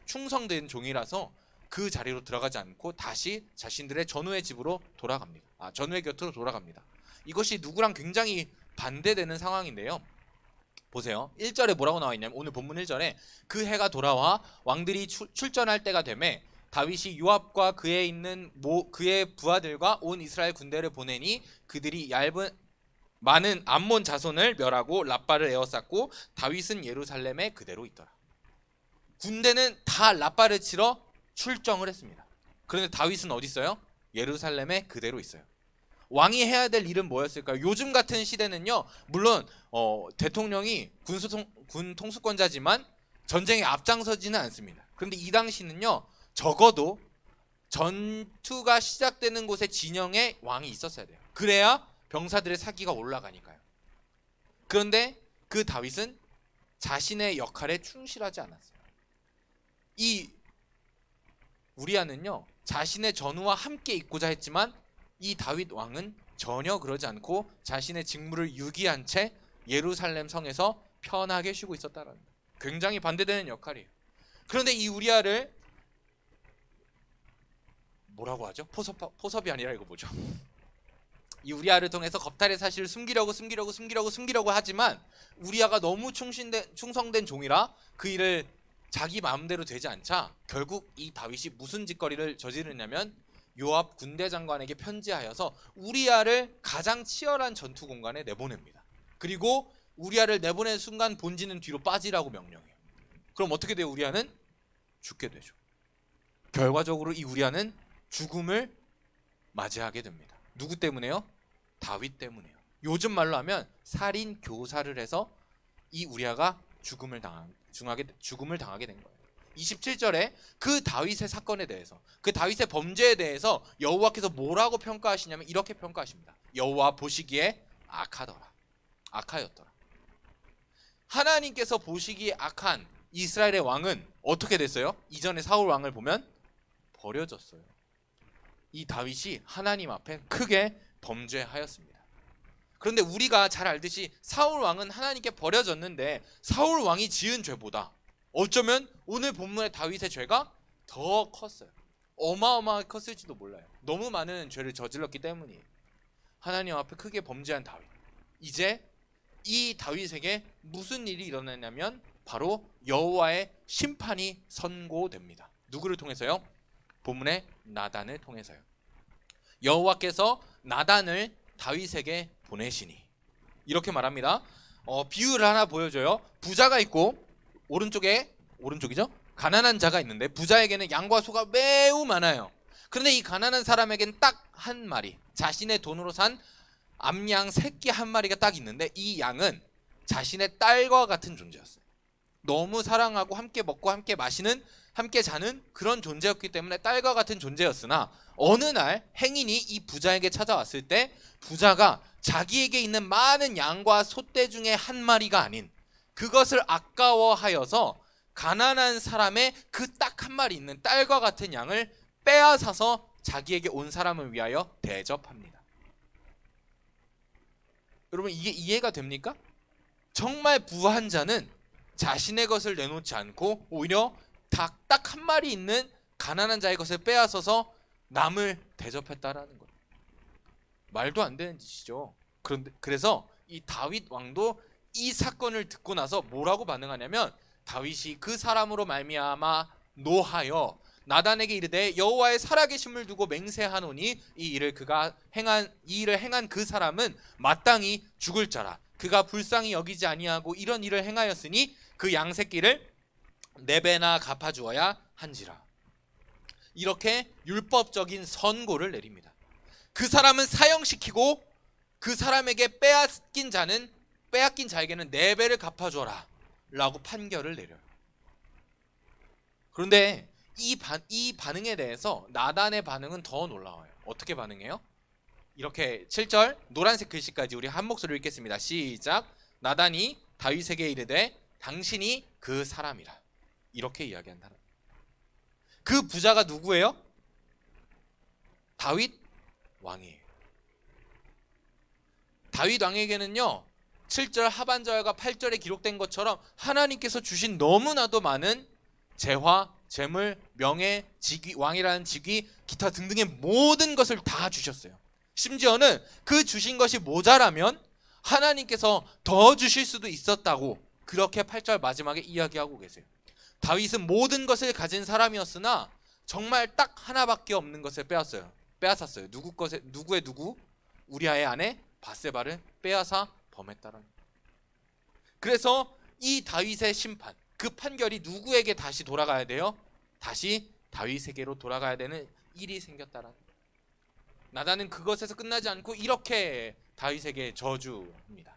충성된 종이라서 그 자리로 들어가지 않고 다시 자신들의 전우의 집으로 돌아갑니다. 전우의 곁으로 돌아갑니다. 이것이 누구랑 굉장히 반대되는 상황인데요. 보세요. 1절에 뭐라고 나와 있냐면, 오늘 본문 1절에 그 해가 돌아와 왕들이 출전할 때가 되매 다윗이 요압과 그의 부하들과 온 이스라엘 군대를 보내니 그들이 많은 암몬 자손을 멸하고 라빠를 에워쌌고 다윗은 예루살렘에 그대로 있더라. 군대는 다 라빠를 치러 출정을 했습니다. 그런데 다윗은 어디 있어요? 예루살렘에 그대로 있어요. 왕이 해야 될 일은 뭐였을까요? 요즘 같은 시대는요, 물론 대통령이 군 통수권자지만 전쟁에 앞장서지는 않습니다. 그런데 이 당시는요, 적어도 전투가 시작되는 곳에 진영에 왕이 있었어야 돼요. 그래야 병사들의 사기가 올라가니까요. 그런데 그 다윗은 자신의 역할에 충실하지 않았어요. 이 우리아는요, 자신의 전우와 함께 있고자 했지만 이 다윗 왕은 전혀 그러지 않고 자신의 직무를 유기한 채 예루살렘 성에서 편하게 쉬고 있었다라는 거예요. 굉장히 반대되는 역할이에요. 그런데 이 우리아를 뭐라고 하죠? 포섭이 아니라 이거 뭐죠? 이 우리아를 통해서 겁탈의 사실을 숨기려고 하지만 우리아가 너무 충성된 종이라 그 일을 자기 마음대로 되지 않자 결국 이 다윗이 무슨 짓거리를 저지르냐면 요압 군대 장관에게 편지하여서 우리아를 가장 치열한 전투 공간에 내보냅니다. 그리고 우리아를 내보낸 순간 본진은 뒤로 빠지라고 명령해요. 그럼 어떻게 돼요? 우리아는 죽게 되죠. 결과적으로 이 우리아는 죽음을 맞이하게 됩니다. 누구 때문에요? 다윗 때문에요. 요즘 말로 하면 살인 교사를 해서 이 우리아가 죽음을 당하게 된 거예요. 27절에 그 다윗의 사건에 대해서, 그 다윗의 범죄에 대해서 여호와께서 뭐라고 평가하시냐면 이렇게 평가하십니다. 여호와 보시기에 악하였더라. 하나님께서 보시기에 악한 이스라엘의 왕은 어떻게 됐어요? 이전에 사울 왕을 보면 버려졌어요. 이 다윗이 하나님 앞에 크게 범죄하였습니다. 그런데 우리가 잘 알듯이 사울 왕은 하나님께 버려졌는데 사울 왕이 지은 죄보다 어쩌면 오늘 본문의 다윗의 죄가 더 컸어요. 어마어마하게 컸을지도 몰라요. 너무 많은 죄를 저질렀기 때문이에요. 하나님 앞에 크게 범죄한 다윗. 이제 이 다윗에게 무슨 일이 일어나냐면 바로 여호와의 심판이 선고됩니다. 누구를 통해서요? 본문의 나단을 통해서요. 여호와께서 나단을 다윗에게 보내시니 이렇게 말합니다. 비유를 하나 보여줘요. 부자가 있고 오른쪽이죠? 가난한 자가 있는데 부자에게는 양과 소가 매우 많아요. 그런데 이 가난한 사람에게는 딱 한 마리, 자신의 돈으로 산 암양 새끼 한 마리가 딱 있는데 이 양은 자신의 딸과 같은 존재였어요. 너무 사랑하고 함께 먹고 함께 마시는, 함께 자는 그런 존재였기 때문에 딸과 같은 존재였으나 어느 날 행인이 이 부자에게 찾아왔을 때 부자가 자기에게 있는 많은 양과 소떼 중에 한 마리가 아닌 그것을 아까워하여서 가난한 사람의 그 딱 한 마리 있는 딸과 같은 양을 빼앗아서 자기에게 온 사람을 위하여 대접합니다. 여러분 이게 이해가 됩니까? 정말 부한 자는 자신의 것을 내놓지 않고 오히려 딱 한 마리 있는 가난한 자의 것을 빼앗아서 남을 대접했다라는 거예요. 말도 안 되는 짓이죠. 그래서 이 다윗 왕도 이 사건을 듣고 나서 뭐라고 반응하냐면 다윗이 그 사람으로 말미암아 노하여 나단에게 이르되 여호와의 살아계심을 두고 맹세하노니 이 일을 행한 그 사람은 마땅히 죽을 자라. 그가 불쌍히 여기지 아니하고 이런 일을 행하였으니 그 양새끼를 네 배나 갚아주어야 한지라. 이렇게 율법적인 선고를 내립니다. 그 사람은 사형시키고 그 사람에게 빼앗긴 자에게는 네 배를 갚아줘라 라고 판결을 내려요. 그런데 이 반응에 대해서 나단의 반응은 더 놀라워요. 어떻게 반응해요? 이렇게 7절 노란색 글씨까지 우리 한 목소리로 읽겠습니다. 시작. 나단이 다윗에게 이르되 당신이 그 사람이라. 이렇게 이야기한다. 그 부자가 누구예요? 다윗 왕이에요. 다윗 왕에게는요 7절 하반절과 8절에 기록된 것처럼 하나님께서 주신 너무나도 많은 재화, 재물, 명예, 직위, 왕이라는 직위, 기타 등등의 모든 것을 다 주셨어요. 심지어는 그 주신 것이 모자라면 하나님께서 더 주실 수도 있었다고 그렇게 8절 마지막에 이야기하고 계세요. 다윗은 모든 것을 가진 사람이었으나 정말 딱 하나밖에 없는 것을 빼앗았어요. 누구? 우리아의 아내 바세바를 빼앗아 범했다라는 거예요. 그래서 이 다윗의 심판, 그 판결이 누구에게 다시 돌아가야 돼요? 다시 다윗에게로 돌아가야 되는 일이 생겼다라는 거예요. 나단은 그것에서 끝나지 않고 이렇게 다윗에게 저주합니다.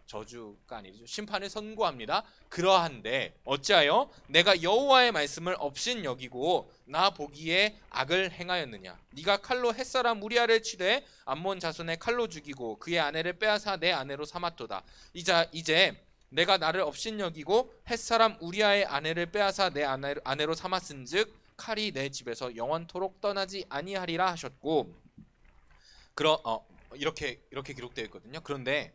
저주가 아니죠. 심판을 선고합니다. 그러한데 어찌하여 내가 여호와의 말씀을 업신 여기고 나 보기에 악을 행하였느냐? 네가 칼로 햇사람 우리아를 치되 암몬 자손의 칼로 죽이고 그의 아내를 빼앗아 내 아내로 삼았도다. 이제 내가 나를 업신 여기고 햇사람 우리아의 아내를 빼앗아 내 아내로 삼았은즉 칼이 내 집에서 영원토록 떠나지 아니하리라 하셨고 이렇게 기록되어 있거든요. 그런데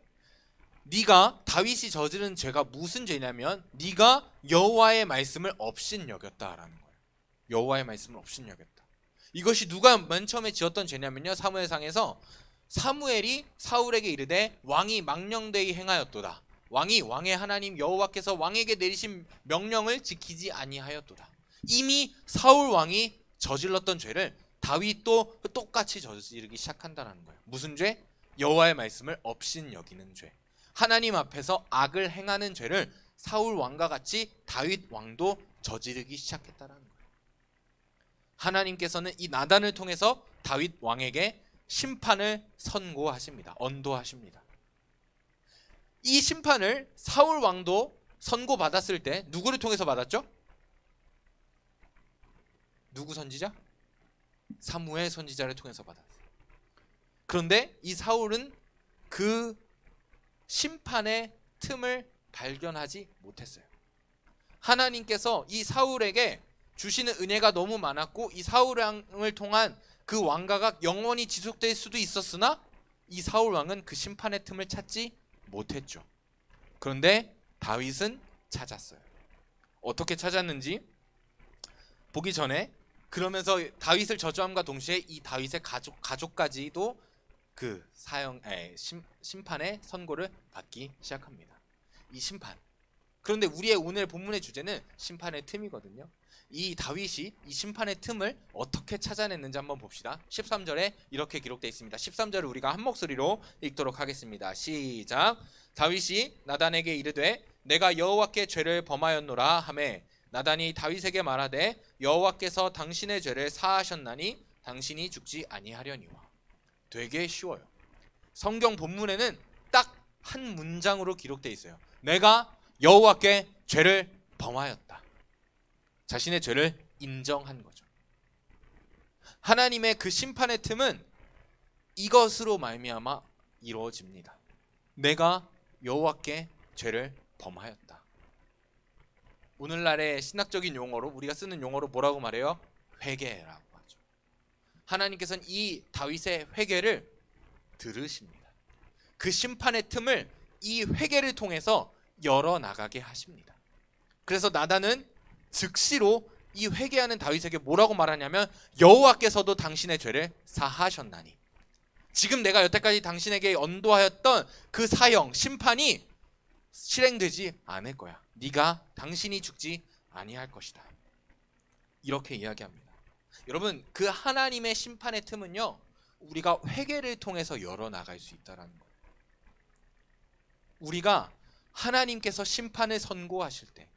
네가 다윗이 저지른 죄가 무슨 죄냐면 네가 여호와의 말씀을 업신 여겼다라는 거예요. 여호와의 말씀을 업신 여겼다. 이것이 누가 맨 처음에 지었던 죄냐면요. 사무엘상에서 사무엘이 사울에게 이르되 왕이 망령되이 행하였도다. 왕의 하나님 여호와께서 왕에게 내리신 명령을 지키지 아니하였도다. 이미 사울 왕이 저질렀던 죄를 다윗도 똑같이 저지르기 시작한다는 거예요. 무슨 죄? 여호와의 말씀을 업신 여기는 죄. 하나님 앞에서 악을 행하는 죄를 사울 왕과 같이 다윗 왕도 저지르기 시작했다는 거예요. 하나님께서는 이 나단을 통해서 다윗 왕에게 심판을 선고하십니다. 언도하십니다. 이 심판을 사울 왕도 선고받았을 때 누구를 통해서 받았죠? 누구 선지자? 사무엘 선지자를 통해서 받았어요. 그런데 이 사울은 그 심판의 틈을 발견하지 못했어요. 하나님께서 이 사울에게 주시는 은혜가 너무 많았고 이 사울 왕을 통한 그 왕가가 영원히 지속될 수도 있었으나 이 사울 왕은 그 심판의 틈을 찾지 못했죠. 그런데 다윗은 찾았어요. 어떻게 찾았는지 보기 전에, 그러면서 다윗을 저주함과 동시에 이 다윗의 가족까지도 그 심판의 선고를 받기 시작합니다. 이 심판. 그런데 우리의 오늘 본문의 주제는 심판의 틈이거든요. 이 다윗이 이 심판의 틈을 어떻게 찾아냈는지 한번 봅시다. 13절에 이렇게 기록되어 있습니다. 13절을 우리가 한 목소리로 읽도록 하겠습니다. 시작. 다윗이 나단에게 이르되 내가 여호와께 죄를 범하였노라 하매 나단이 다윗에게 말하되 여호와께서 당신의 죄를 사하셨나니 당신이 죽지 아니하려니와. 되게 쉬워요. 성경 본문에는 딱 한 문장으로 기록되어 있어요. 내가 여호와께 죄를 범하였다. 자신의 죄를 인정한 거죠. 하나님의 그 심판의 틈은 이것으로 말미암아 이루어집니다. 내가 여호와께 죄를 범하였다. 오늘날의 신학적인 용어로, 우리가 쓰는 용어로 뭐라고 말해요? 회개라고 하죠. 하나님께서는 이 다윗의 회개를 들으십니다. 그 심판의 틈을 이 회개를 통해서 열어나가게 하십니다. 그래서 나단은 즉시로 이 회개하는 다윗에게 뭐라고 말하냐면 여호와께서도 당신의 죄를 사하셨나니, 지금 내가 여태까지 당신에게 언도하였던 그 사형, 심판이 실행되지 않을 거야. 네가 당신이 죽지 아니할 것이다. 이렇게 이야기합니다. 여러분, 그 하나님의 심판의 틈은요, 우리가 회개를 통해서 열어나갈 수 있다는 거예요. 우리가 하나님께서 심판을 선고하실 때,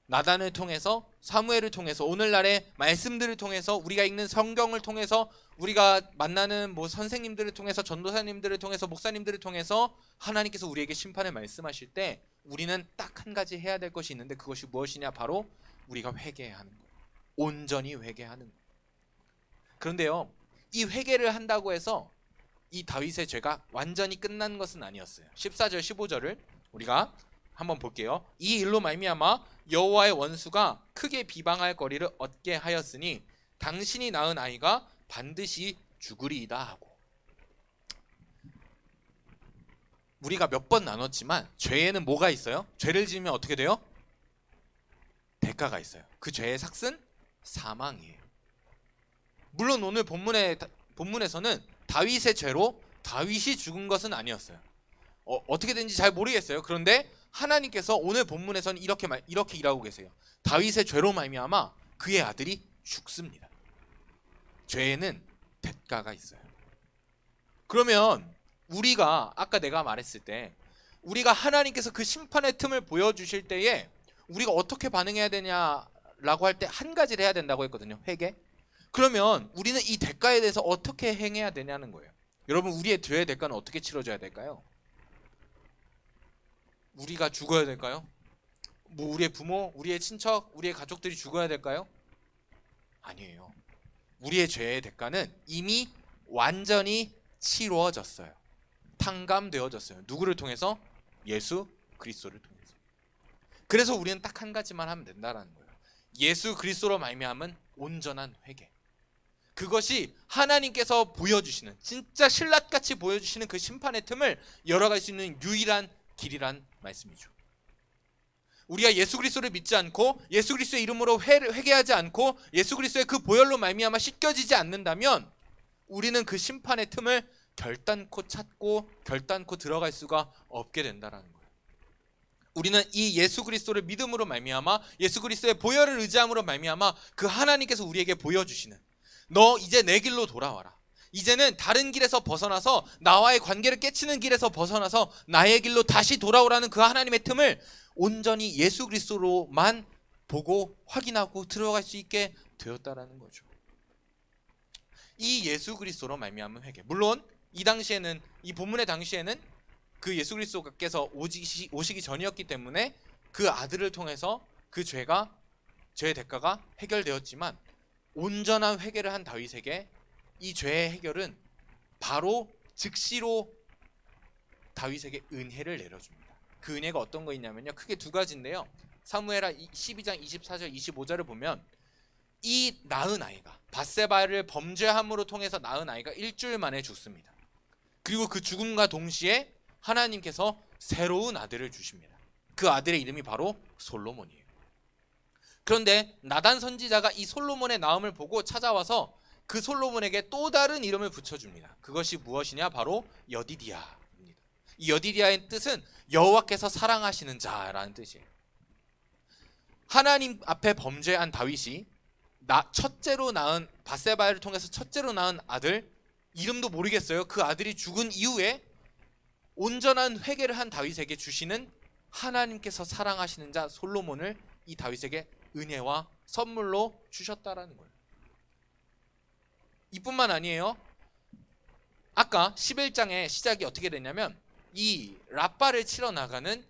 나단을 통해서, 사무엘을 통해서, 오늘날의 말씀들을 통해서, 우리가 읽는 성경을 통해서, 우리가 만나는 선생님들을 통해서, 전도사님들을 통해서, 목사님들을 통해서 하나님께서 우리에게 심판을 말씀하실 때 우리는 딱 한 가지 해야 될 것이 있는데, 그것이 무엇이냐? 바로 우리가 회개해야 하는 거예요. 온전히 회개하는 거예요. 그런데요, 이 회개를 한다고 해서 이 다윗의 죄가 완전히 끝난 것은 아니었어요. 14절 15절을 우리가 한번 볼게요. 이 일로 말미암아 여호와의 원수가 크게 비방할 거리를 얻게 하였으니 당신이 낳은 아이가 반드시 죽으리이다 하고. 우리가 몇 번 나눴지만 죄에는 뭐가 있어요? 죄를 지으면 어떻게 돼요? 대가가 있어요. 그 죄의 삭은 사망이에요. 물론 오늘 본문에서는 다윗의 죄로 다윗이 죽은 것은 아니었어요. 어떻게 된지 잘 모르겠어요. 그런데 하나님께서 오늘 본문에서는 이렇게 일하고 계세요. 다윗의 죄로 말미암아 그의 아들이 죽습니다. 죄에는 대가가 있어요. 그러면 우리가 아까 내가 말했을 때, 우리가 하나님께서 그 심판의 틈을 보여주실 때에 우리가 어떻게 반응해야 되냐라고 할 때 한 가지를 해야 된다고 했거든요. 회개. 그러면 우리는 이 대가에 대해서 어떻게 행해야 되냐는 거예요. 여러분, 우리의 죄의 대가는 어떻게 치러져야 될까요? 우리가 죽어야 될까요? 우리의 부모, 우리의 친척, 우리의 가족들이 죽어야 될까요? 아니에요. 우리의 죄의 대가는 이미 완전히 치루어졌어요. 탕감되어졌어요. 누구를 통해서? 예수 그리스도를 통해서. 그래서 우리는 딱 한 가지만 하면 된다라는 거예요. 예수 그리스도로 말미암은 온전한 회개. 그것이 하나님께서 보여주시는, 진짜 신라같이 보여주시는 그 심판의 틈을 열어갈 수 있는 유일한 길이란 말씀이죠. 우리가 예수 그리스도를 믿지 않고 예수 그리스도의 이름으로 회개하지 않고 예수 그리스도의 그 보혈로 말미암아 씻겨지지 않는다면 우리는 그 심판의 틈을 결단코 찾고 결단코 들어갈 수가 없게 된다는 거예요. 우리는 이 예수 그리스도를 믿음으로 말미암아 예수 그리스도의 보혈을 의지함으로 말미암아 그 하나님께서 우리에게 보여주시는, 너 이제 내 길로 돌아와라. 이제는 다른 길에서 벗어나서 나와의 관계를 깨치는 길에서 벗어나서 나의 길로 다시 돌아오라는 그 하나님의 틈을 온전히 예수 그리스도로만 보고 확인하고 들어갈 수 있게 되었다라는 거죠. 이 예수 그리스도로 말미암은 회개. 물론 이 당시에는, 이 본문의 당시에는 그 예수 그리스도께서 오시기 전이었기 때문에 그 아들을 통해서 그 죄의 대가가 해결되었지만, 온전한 회개를 한 다윗에게 이 죄의 해결은 바로 즉시로 다윗에게 은혜를 내려줍니다. 그 은혜가 어떤 거 있냐면요, 크게 두 가지인데요. 사무엘하 12장 24절 25절을 보면 이 낳은 아이가, 밧세바를 범죄함으로 통해서 낳은 아이가 일주일 만에 죽습니다. 그리고 그 죽음과 동시에 하나님께서 새로운 아들을 주십니다. 그 아들의 이름이 바로 솔로몬이에요. 그런데 나단 선지자가 이 솔로몬의 나음을 보고 찾아와서 그 솔로몬에게 또 다른 이름을 붙여줍니다. 그것이 무엇이냐? 바로 여디디야입니다. 이 여디디야의 뜻은 여호와께서 사랑하시는 자라는 뜻이에요. 하나님 앞에 범죄한 다윗이 첫째로 낳은 밧세바를 통해서 첫째로 낳은 아들, 이름도 모르겠어요. 그 아들이 죽은 이후에 온전한 회개를 한 다윗에게 주시는 하나님께서 사랑하시는 자 솔로몬을 이 다윗에게 은혜와 선물로 주셨다라는 거예요. 이뿐만 아니에요. 아까 11장의 시작이 어떻게 됐냐면 이 랍바를 치러 나가는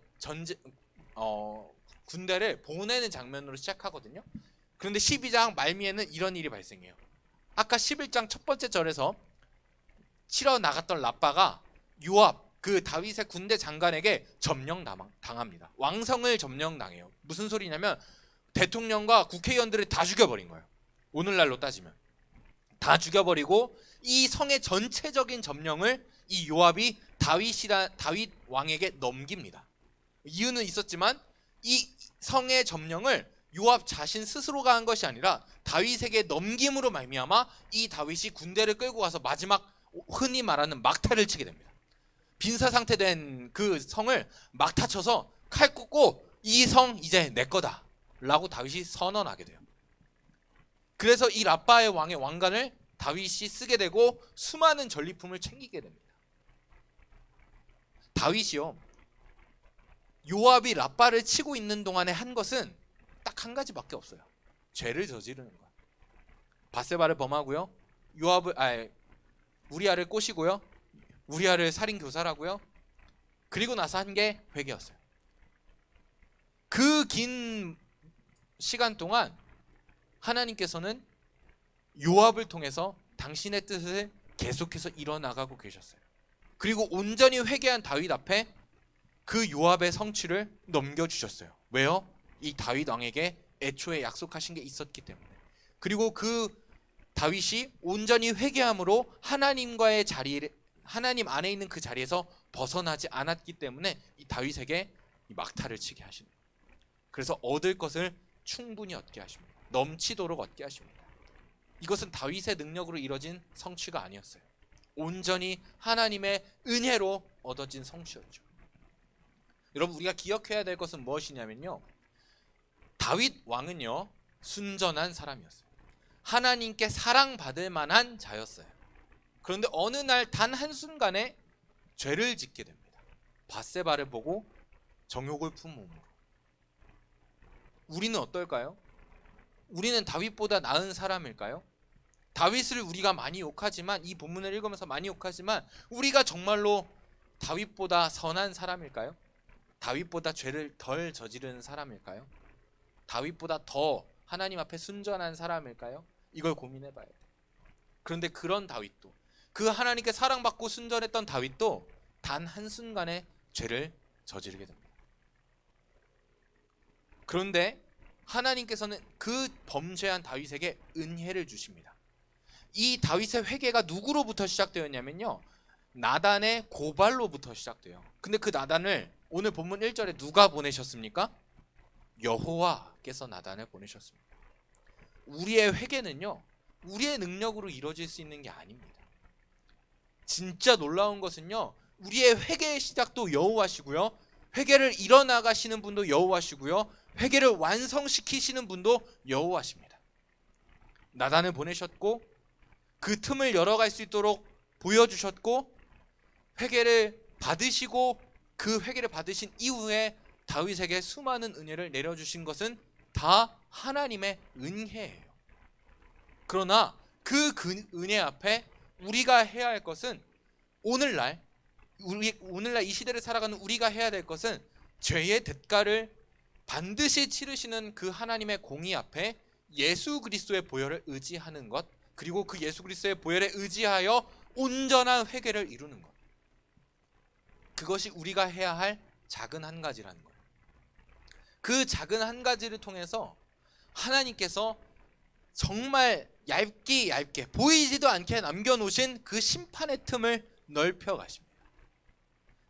군대를 보내는 장면으로 시작하거든요. 그런데 12장 말미에는 이런 일이 발생해요. 아까 11장 첫 번째 절에서 치러 나갔던 랍바가 요압, 그 다윗의 군대 장관에게 점령당합니다. 왕성을 점령당해요. 무슨 소리냐면 대통령과 국회의원들을 다 죽여버린 거예요. 오늘날로 따지면 다 죽여버리고 이 성의 전체적인 점령을 이 요압이 다윗 왕에게 넘깁니다. 이유는 있었지만 이 성의 점령을 요압 자신 스스로가 한 것이 아니라 다윗에게 넘김으로 말미암아 이 다윗이 군대를 끌고 가서 마지막 흔히 말하는 막타를 치게 됩니다. 빈사 상태된 그 성을 막타 쳐서 칼 꽂고 이 성 이제 내 거다 라고 다윗이 선언하게 돼요. 그래서 이 랍바의 왕의 왕관을 다윗이 쓰게 되고 수많은 전리품을 챙기게 됩니다. 다윗이요, 요압이 랍바를 치고 있는 동안에 한 것은 딱 한 가지밖에 없어요. 죄를 저지르는 거야. 밧세바를 범하고요, 우리아를 꼬시고요, 우리아를 살인 교살하고요. 그리고 나서 한 게 회개였어요. 그 긴 시간 동안 하나님께서는 요압을 통해서 당신의 뜻을 계속해서 이뤄나가고 계셨어요. 그리고 온전히 회개한 다윗 앞에 그 요압의 성취를 넘겨주셨어요. 왜요? 이 다윗 왕에게 애초에 약속하신 게 있었기 때문에. 그리고 그 다윗이 온전히 회개함으로 하나님과의 자리를, 하나님 안에 있는 그 자리에서 벗어나지 않았기 때문에 이 다윗에게 이 막타를 치게 하시는 거예요. 그래서 얻을 것을 충분히 얻게 하십니다. 넘치도록 얻게 하십니다. 이것은 다윗의 능력으로 이뤄진 성취가 아니었어요. 온전히 하나님의 은혜로 얻어진 성취였죠. 여러분, 우리가 기억해야 될 것은 무엇이냐면요, 다윗 왕은요 순전한 사람이었어요. 하나님께 사랑받을 만한 자였어요. 그런데 어느 날 단 한순간에 죄를 짓게 됩니다. 밧세바를 보고 정욕을 품음으로. 우리는 어떨까요? 우리는 다윗보다 나은 사람일까요? 다윗을 우리가 많이 욕하지만, 이 본문을 읽으면서 많이 욕하지만, 우리가 정말로 다윗보다 선한 사람일까요? 다윗보다 죄를 덜 저지르는 사람일까요? 다윗보다 더 하나님 앞에 순전한 사람일까요? 이걸 고민해 봐야 돼요. 그런데 그런 다윗도, 그 하나님께 사랑받고 순전했던 다윗도 단 한순간에 죄를 저지르게 됩니다. 그런데 하나님께서는 그 범죄한 다윗에게 은혜를 주십니다. 이 다윗의 회개가 누구로부터 시작되었냐면요, 나단의 고발로부터 시작돼요. 근데 그 나단을 오늘 본문 1절에 누가 보내셨습니까? 여호와께서 나단을 보내셨습니다. 우리의 회개는요, 우리의 능력으로 이루어질 수 있는 게 아닙니다. 진짜 놀라운 것은요, 우리의 회개의 시작도 여호와시고요, 회개를 이뤄나가시는 분도 여호와시고요, 회개를 완성시키시는 분도 여호와십니다. 나단을 보내셨고 그 틈을 열어갈 수 있도록 보여주셨고, 회개를 받으시고 그 회개를 받으신 이후에 다윗에게 수많은 은혜를 내려주신 것은 다 하나님의 은혜예요. 그러나 그 은혜 앞에 우리가 해야 할 것은, 오늘날 이 시대를 살아가는 우리가 해야 될 것은 죄의 대가를 반드시 치르시는 그 하나님의 공의 앞에 예수 그리스도의 보혈을 의지하는 것, 그리고 그 예수 그리스도의 보혈에 의지하여 온전한 회개를 이루는 것. 그것이 우리가 해야 할 작은 한 가지라는 거예요. 그 작은 한 가지를 통해서 하나님께서 정말 얇게 보이지도 않게 남겨놓으신 그 심판의 틈을 넓혀 가십니다.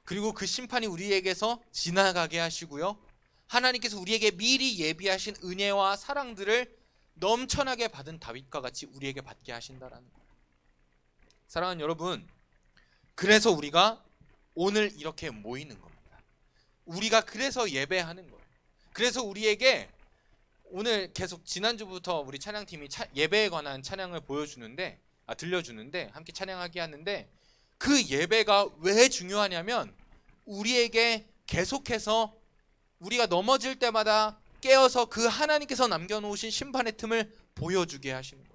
그리고 그 심판이 우리에게서 지나가게 하시고요, 하나님께서 우리에게 미리 예비하신 은혜와 사랑들을 넘쳐나게 받은 다윗과 같이 우리에게 받게 하신다라는 거예요. 사랑하는 여러분, 그래서 우리가 오늘 이렇게 모이는 겁니다. 우리가 그래서 예배하는 거예요. 그래서 우리에게 오늘 계속 지난주부터 우리 찬양팀이 예배에 관한 찬양을 들려주는데 함께 찬양하게 하는데, 그 예배가 왜 중요하냐면 우리에게 계속해서 우리가 넘어질 때마다 깨어서 그 하나님께서 남겨놓으신 심판의 틈을 보여주게 하시는 거예요.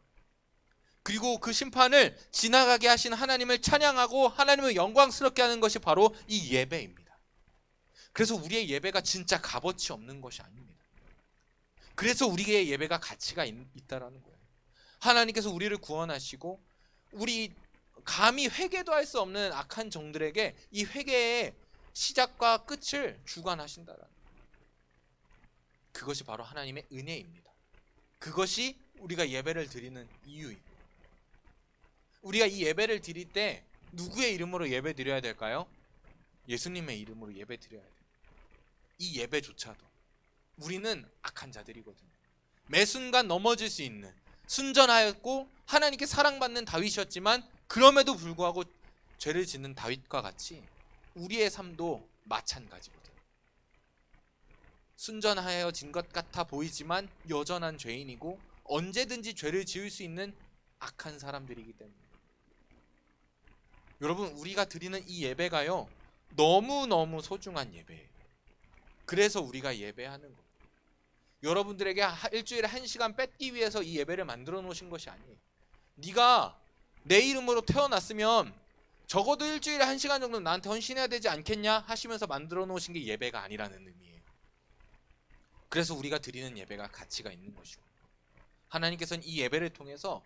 그리고 그 심판을 지나가게 하신 하나님을 찬양하고 하나님을 영광스럽게 하는 것이 바로 이 예배입니다. 그래서 우리의 예배가 진짜 값어치 없는 것이 아닙니다. 그래서 우리의 예배가 가치가 있다라는 거예요. 하나님께서 우리를 구원하시고 우리 감히 회개도 할 수 없는 악한 종들에게 이 회개의 시작과 끝을 주관하신다라는 거예요. 그것이 바로 하나님의 은혜입니다. 그것이 우리가 예배를 드리는 이유입니다. 우리가 이 예배를 드릴 때 누구의 이름으로 예배 드려야 될까요? 예수님의 이름으로 예배 드려야 돼요. 이 예배조차도 우리는 악한 자들이거든요. 매 순간 넘어질 수 있는 순전하였고 하나님께 사랑받는 다윗이었지만 그럼에도 불구하고 죄를 짓는 다윗과 같이 우리의 삶도 마찬가지거든요. 순전하여진 것 같아 보이지만 여전한 죄인이고 언제든지 죄를 지을 수 있는 악한 사람들이기 때문에, 여러분, 우리가 드리는 이 예배가요 너무너무 소중한 예배예요. 그래서 우리가 예배하는 거예요. 여러분들에게 일주일에 1시간 뺏기 위해서 이 예배를 만들어 놓으신 것이 아니에요. 네가 내 이름으로 태어났으면 적어도 일주일에 1시간 정도 나한테 헌신해야 되지 않겠냐 하시면서 만들어 놓으신 게 예배가 아니라는 의미예요. 그래서 우리가 드리는 예배가 가치가 있는 것이고, 하나님께서는 이 예배를 통해서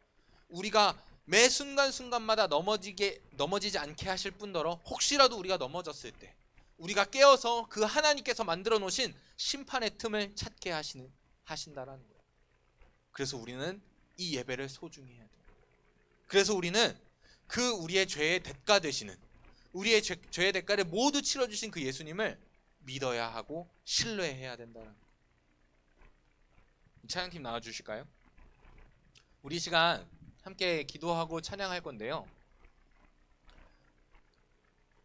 우리가 매 순간순간마다 넘어지지 않게 하실 뿐더러 혹시라도 우리가 넘어졌을 때 우리가 깨어서 그 하나님께서 만들어 놓으신 심판의 틈을 찾게 하신다라는 거예요. 그래서 우리는 이 예배를 소중히 해야 돼요. 그래서 우리는 그 우리의 죄의 대가 되시는, 우리의 죄의 대가를 모두 치러주신 그 예수님을 믿어야 하고 신뢰해야 된다는 거예요. 찬양팀 나와주실까요? 우리 시간 함께 기도하고 찬양할 건데요,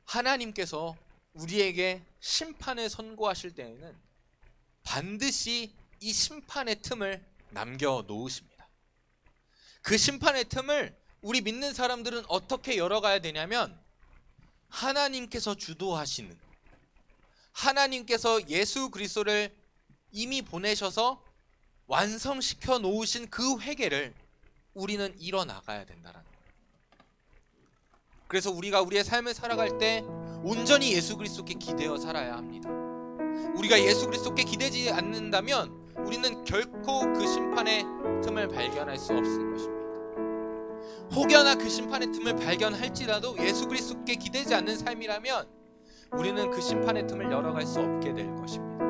하나님께서 우리에게 심판을 선고하실 때에는 반드시 이 심판의 틈을 남겨놓으십니다. 그 심판의 틈을 우리 믿는 사람들은 어떻게 열어가야 되냐면, 하나님께서 주도하시는, 하나님께서 예수 그리스도를 이미 보내셔서 완성시켜 놓으신 그 회개를 우리는 이뤄나가야 된다라는 거예요. 그래서 우리가 우리의 삶을 살아갈 때 온전히 예수 그리스도께 기대어 살아야 합니다. 우리가 예수 그리스도께 기대지 않는다면 우리는 결코 그 심판의 틈을 발견할 수 없을 것입니다. 혹여나 그 심판의 틈을 발견할지라도 예수 그리스도께 기대지 않는 삶이라면 우리는 그 심판의 틈을 열어갈 수 없게 될 것입니다.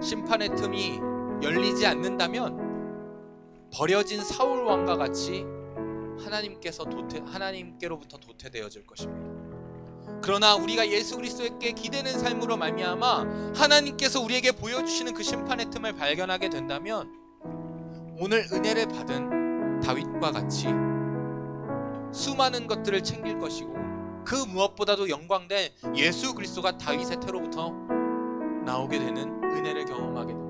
심판의 틈이 열리지 않는다면 버려진 사울 왕과 같이 하나님께로부터 도태되어질 것입니다. 그러나 우리가 예수 그리스도께 기대는 삶으로 말미암아 하나님께서 우리에게 보여주시는 그 심판의 틈을 발견하게 된다면 오늘 은혜를 받은 다윗과 같이 수많은 것들을 챙길 것이고, 그 무엇보다도 영광된 예수 그리스도가 다윗의 태로부터 나오게 되는 은혜를 경험하게 됩니다.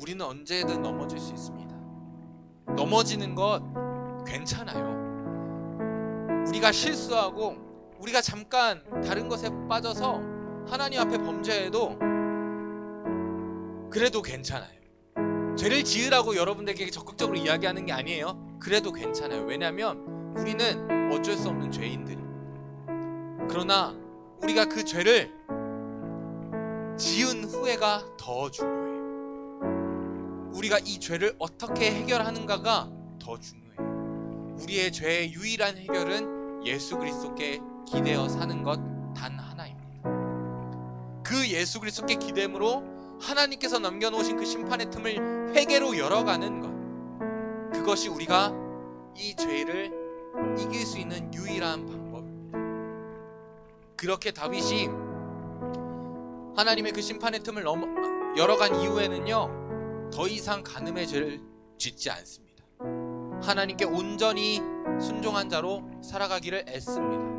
우리는 언제든 넘어질 수 있습니다. 넘어지는 것 괜찮아요. 우리가 실수하고 우리가 잠깐 다른 것에 빠져서 하나님 앞에 범죄해도 그래도 괜찮아요. 죄를 지으라고 여러분들에게 적극적으로 이야기하는 게 아니에요. 그래도 괜찮아요. 왜냐하면 우리는 어쩔 수 없는 죄인들입니다. 그러나 우리가 그 죄를 지은 후에가 더 중요해요. 우리가 이 죄를 어떻게 해결하는가가 더 중요해요. 우리의 죄의 유일한 해결은 예수 그리스도께 기대어 사는 것 단 하나입니다. 그 예수 그리스도께 기대므로 하나님께서 남겨놓으신 그 심판의 틈을 회개로 열어가는 것, 그것이 우리가 이 죄를 이길 수 있는 유일한 방법입니다. 그렇게 다윗이 하나님의 그 심판의 틈을 열어간 이후에는요, 더 이상 간음의 죄를 짓지 않습니다. 하나님께 온전히 순종한 자로 살아가기를 애씁니다.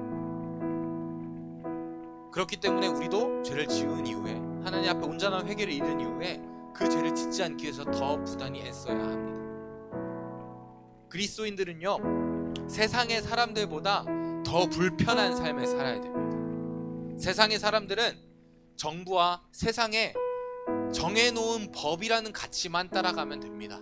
그렇기 때문에 우리도 죄를 지은 이후에, 하나님 앞에 온전한 회개를 이룬 이후에 그 죄를 짓지 않기 위해서 더 부단히 애써야 합니다. 그리스도인들은요, 세상의 사람들보다 더 불편한 삶을 살아야 됩니다. 세상의 사람들은 정부와 세상에 정해놓은 법이라는 가치만 따라가면 됩니다.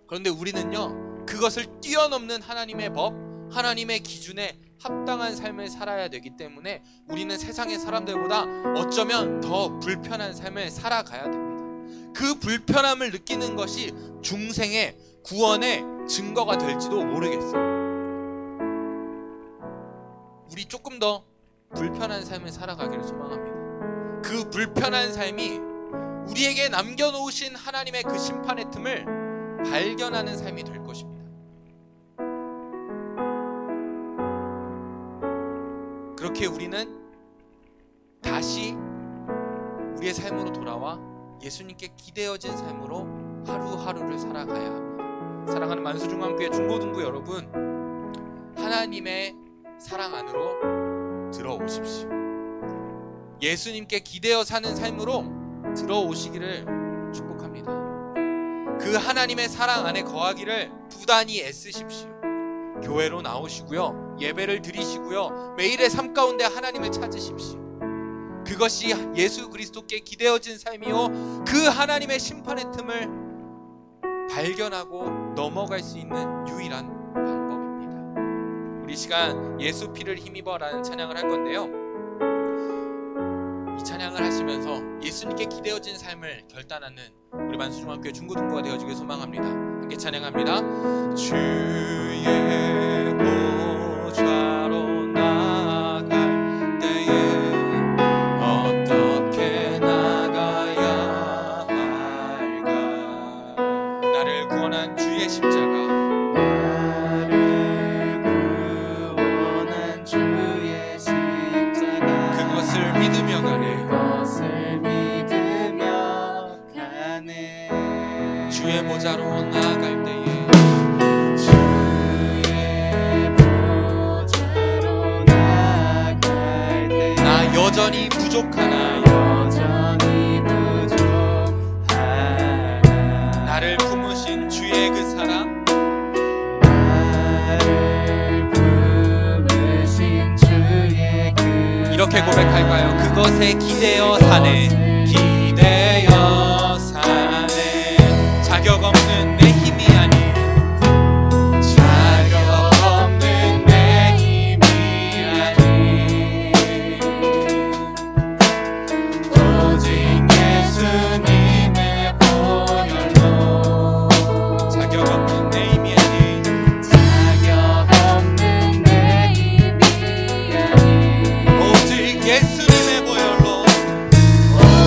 그런데 우리는요, 그것을 뛰어넘는 하나님의 법, 하나님의 기준에 합당한 삶을 살아야 되기 때문에 우리는 세상의 사람들보다 어쩌면 더 불편한 삶을 살아가야 됩니다. 그 불편함을 느끼는 것이 중생의 구원의 증거가 될지도 모르겠어요. 우리 조금 더 불편한 삶을 살아가기를 소망합니다. 그 불편한 삶이 우리에게 남겨놓으신 하나님의 그 심판의 틈을 발견하는 삶이 될 것입니다. 그렇게 우리는 다시 우리의 삶으로 돌아와 예수님께 기대어진 삶으로 하루하루를 살아가야 합니다. 사랑하는 만수중앙교회 중고등부 여러분, 하나님의 사랑 안으로 들어오십시오. 예수님께 기대어 사는 삶으로 들어오시기를 축복합니다. 그 하나님의 사랑 안에 거하기를 부단히 애쓰십시오. 교회로 나오시고요, 예배를 드리시고요, 매일의 삶 가운데 하나님을 찾으십시오. 그것이 예수 그리스도께 기대어진 삶이요, 그 하나님의 심판의 틈을 발견하고 넘어갈 수 있는 유일한 방법입니다. 우리 시간 예수 피를 힘입어라는 찬양을 할 건데요, 이 찬양을 하시면서 예수님께 기대어진 삶을 결단하는 우리 만수중학교의 중고등부가 되어주길 소망합니다. 함께 찬양합니다. 주의 보좌로 나갈 때에 어떻게 나가야 할까? 나를 구원한 주의 십자가, 나를 구원한 주의 십자가, 그것을 믿으며 가네. 그것을 믿으며 가네. 주의 보좌로 나아갈 때에 주의 보좌로 나갈 때 나 여전히 부족하나 여전히 부족하나. 나를 품으신 주의 그 사랑, 나를 품으신 주의 그 이렇게 사랑. 고백할까요? 그것에 기대어 사네, 기대어 사네. 자격 없는 내 힘이 아닌, 자격 없는 내 힘이 아닌 오직 예수님의 보혈로. 자격 없는 내 힘이 아닌, 자격 없는 내 힘이 아닌 오직 예수님의 보혈로, 오직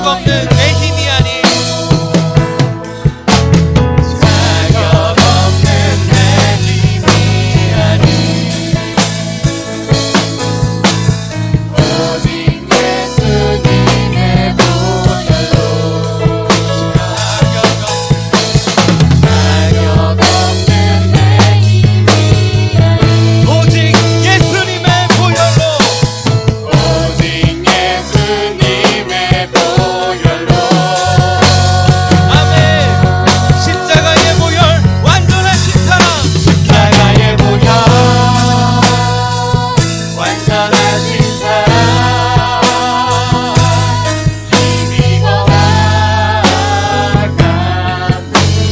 자격 없는 내 힘이 아닌 자격 없는 내 힘이 아닌 오직 예수님의 보혈로 자격 없는 내 힘이 아닌 오직 예수님의 보혈로 오직 예수님의 보혈로 아멘. 십자가의 보혈 완전하신 사랑 십자가의 보혈 완전하신 사랑 힘입어 나아갑니다.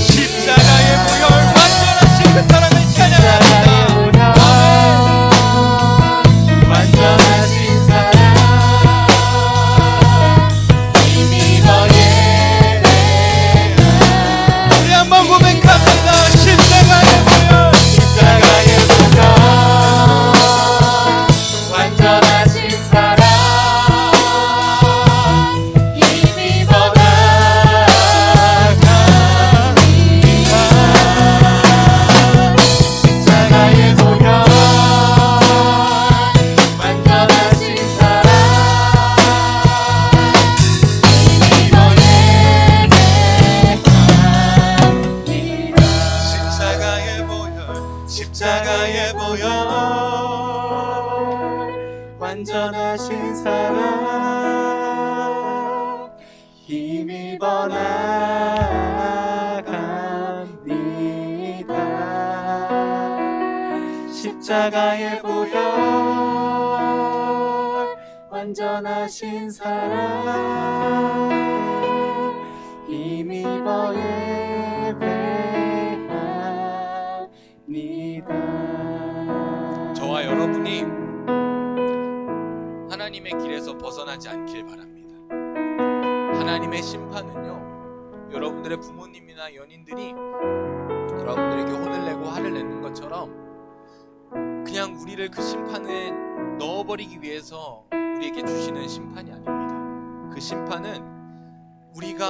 십자가의 보혈 완전하신 그 사랑을 십자가의 찬양합니다. 보혈 완전하신 사랑 힘입어 예배하리. 우리 한번 고백합니다. 십자가의 보혈 십자가의 보혈 완전하신 사랑 힘입어 나아갑니다. 십자가의 보혈 완전하신 사랑 힘입어 예배합니다. 십자가의 보혈 십자가의 보혈 완전하신 사랑 힘입어 나아갑니다. 십자가의 보혈 완전하신 사랑 힘입어 예배합니다. 저와 여러분이 하나님의 길에서 벗어나지 않길 바랍니다. 하나님의 심판은요, 여러분들의 부모님이나 연인들이 여러분들에게 혼을 내고 화를 내는 것처럼 그냥 우리를 그 심판에 넣어버리기 위해서 우리에게 주시는 심판이 아닙니다. 그 심판은 우리가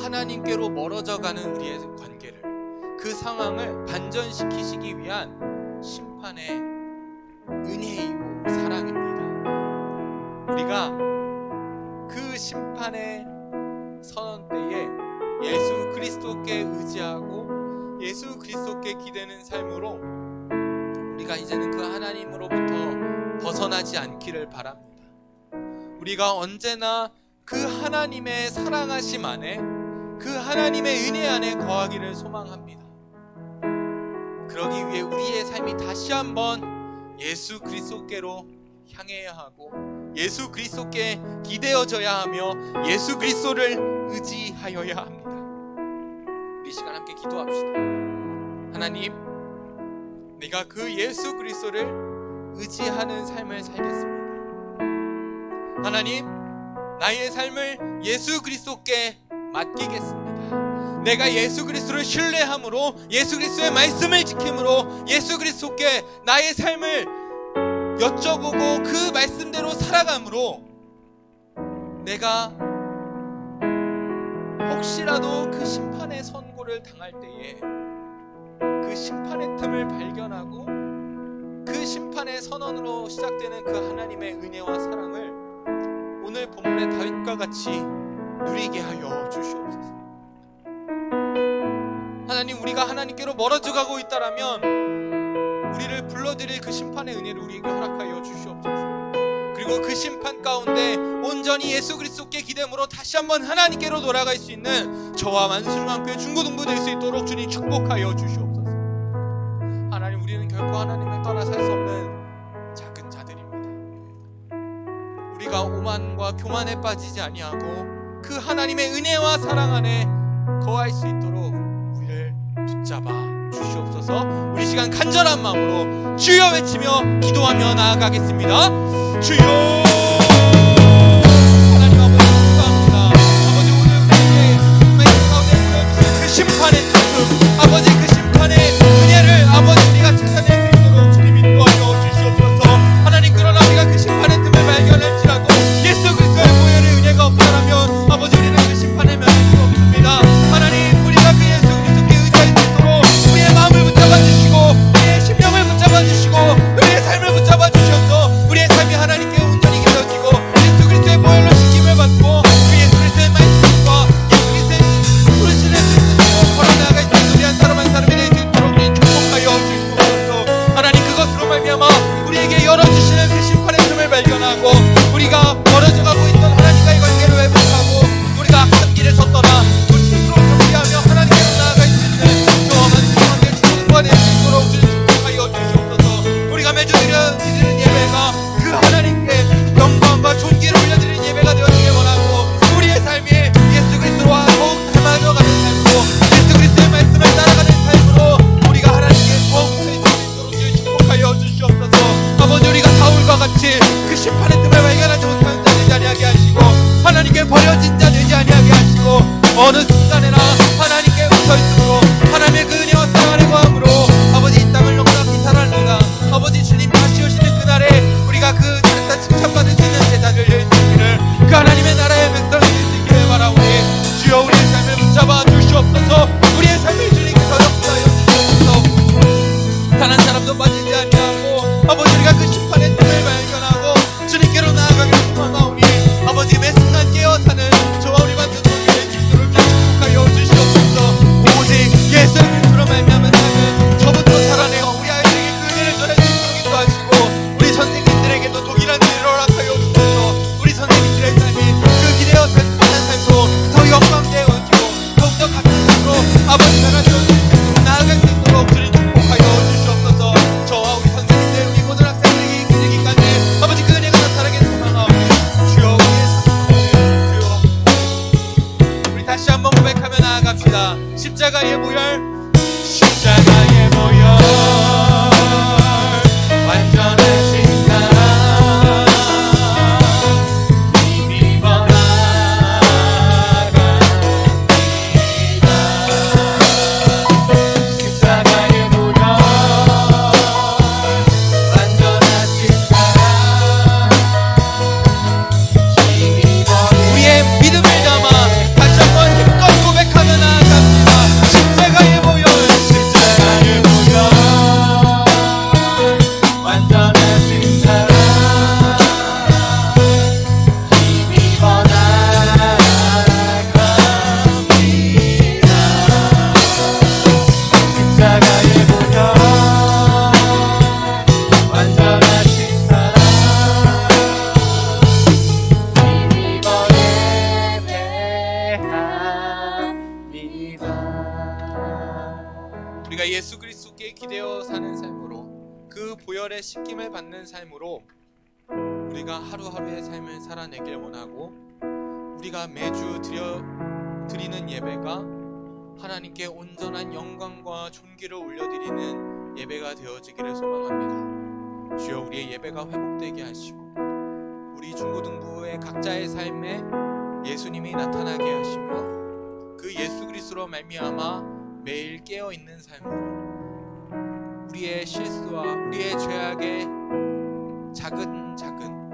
하나님께로 멀어져가는 우리의 관계를, 그 상황을 반전시키시기 위한 심판의 은혜이고 사랑입니다. 우리가 그 심판의 선언 때에 예수 그리스도께 의지하고 예수 그리스도께 기대는 삶으로 우리가 이제는 그 하나님으로부터 벗어나지 않기를 바랍니다. 우리가 언제나 그 하나님의 사랑하심 안에, 그 하나님의 은혜 안에 거하기를 소망합니다. 그러기 위해 우리의 삶이 다시 한번 예수 그리스도께로 향해야 하고 예수 그리스도께 기대어져야 하며 예수 그리스도를 의지하여야 합니다. 우리 시간 함께 기도합시다. 하나님, 내가 그 예수 그리스도를 의지하는 삶을 살겠습니다. 하나님, 나의 삶을 예수 그리스도께 맡기겠습니다. 내가 예수 그리스도를 신뢰함으로, 예수 그리스도의 말씀을 지킴으로, 예수 그리스도께 나의 삶을 여쭤보고 그 말씀대로 살아감으로 내가 혹시라도 그 심판의 선고를 당할 때에 그 심판의 틈을 발견하고 그 심판의 선언으로 시작되는 그 하나님의 은혜와 사랑을 오늘 본문의 다윗과 같이 누리게 하여 주시옵소서. 하나님, 우리가 하나님께로 멀어져 가고 있다라면 우리를 불러드릴 그 심판의 은혜를 우리에게 허락하여 주시옵소서. 그리고 그 심판 가운데 온전히 예수 그리스도께 기대므로 다시 한번 하나님께로 돌아갈 수 있는 저와 만수르 함께 중고등부 될 수 있도록 주님 축복하여 주시옵소서. 하나님, 우리는 결코 하나님을 떠나 살 수 없는 작은 자들입니다. 우리가 오만과 교만에 빠지지 아니하고 그 하나님의 은혜와 사랑 안에 거할 수 있도록 우리를 붙잡아 주시옵소서. 우리 시간 간절한 마음으로 주여 외치며 기도하며 나아가겠습니다. 주여! 하나님 아버지, 감사합니다. 아버지, 오늘 우리에게 말씀 가운데 보여주신 그 심판의 특급, 아버지 그 심판의 은혜를 아버지 우리가 찾아낼 수 있도록 주님 인도하여 주시옵소서. 하나님, 그러나 우리가 그 심판의 틈을 발견할지라도 예수 그리스도의 보혈의 은혜가 없다라면 합니다. 십자가의 보혈, 십자가의 보혈 완전하신 사랑 힘입어 나갑니다. 십자가의 보혈 완전하신 사랑 힘입어 우리의 믿음을 담아 다시 한번 힘껏 고백하며 나아갑니다. 십자가의 보혈, 십자가의 보혈 완전하신 사랑 힘입어 나갑니다. 십자가의 보혈 완전하신 사랑 힘입어 예배합니다. 우리가 예수 그리스도께 기대어 사는 삶으로, 그 보혈의 씻김을 받는 삶으로 우리가 하루하루의 삶을 살아내길 원하고, 우리가 매주 드리는 예배가 하나님께 온전한 영광과 존귀를 올려드리는 예배가 되어지기를 소망합니다. 주여, 우리의 예배가 회복되게 하시고 우리 중고등부의 각자의 삶에 예수님이 나타나게 하시며, 그 예수 그리스도로 말미암아 매일 깨어있는 삶으로 우리의 실수와 우리의 죄악의 작은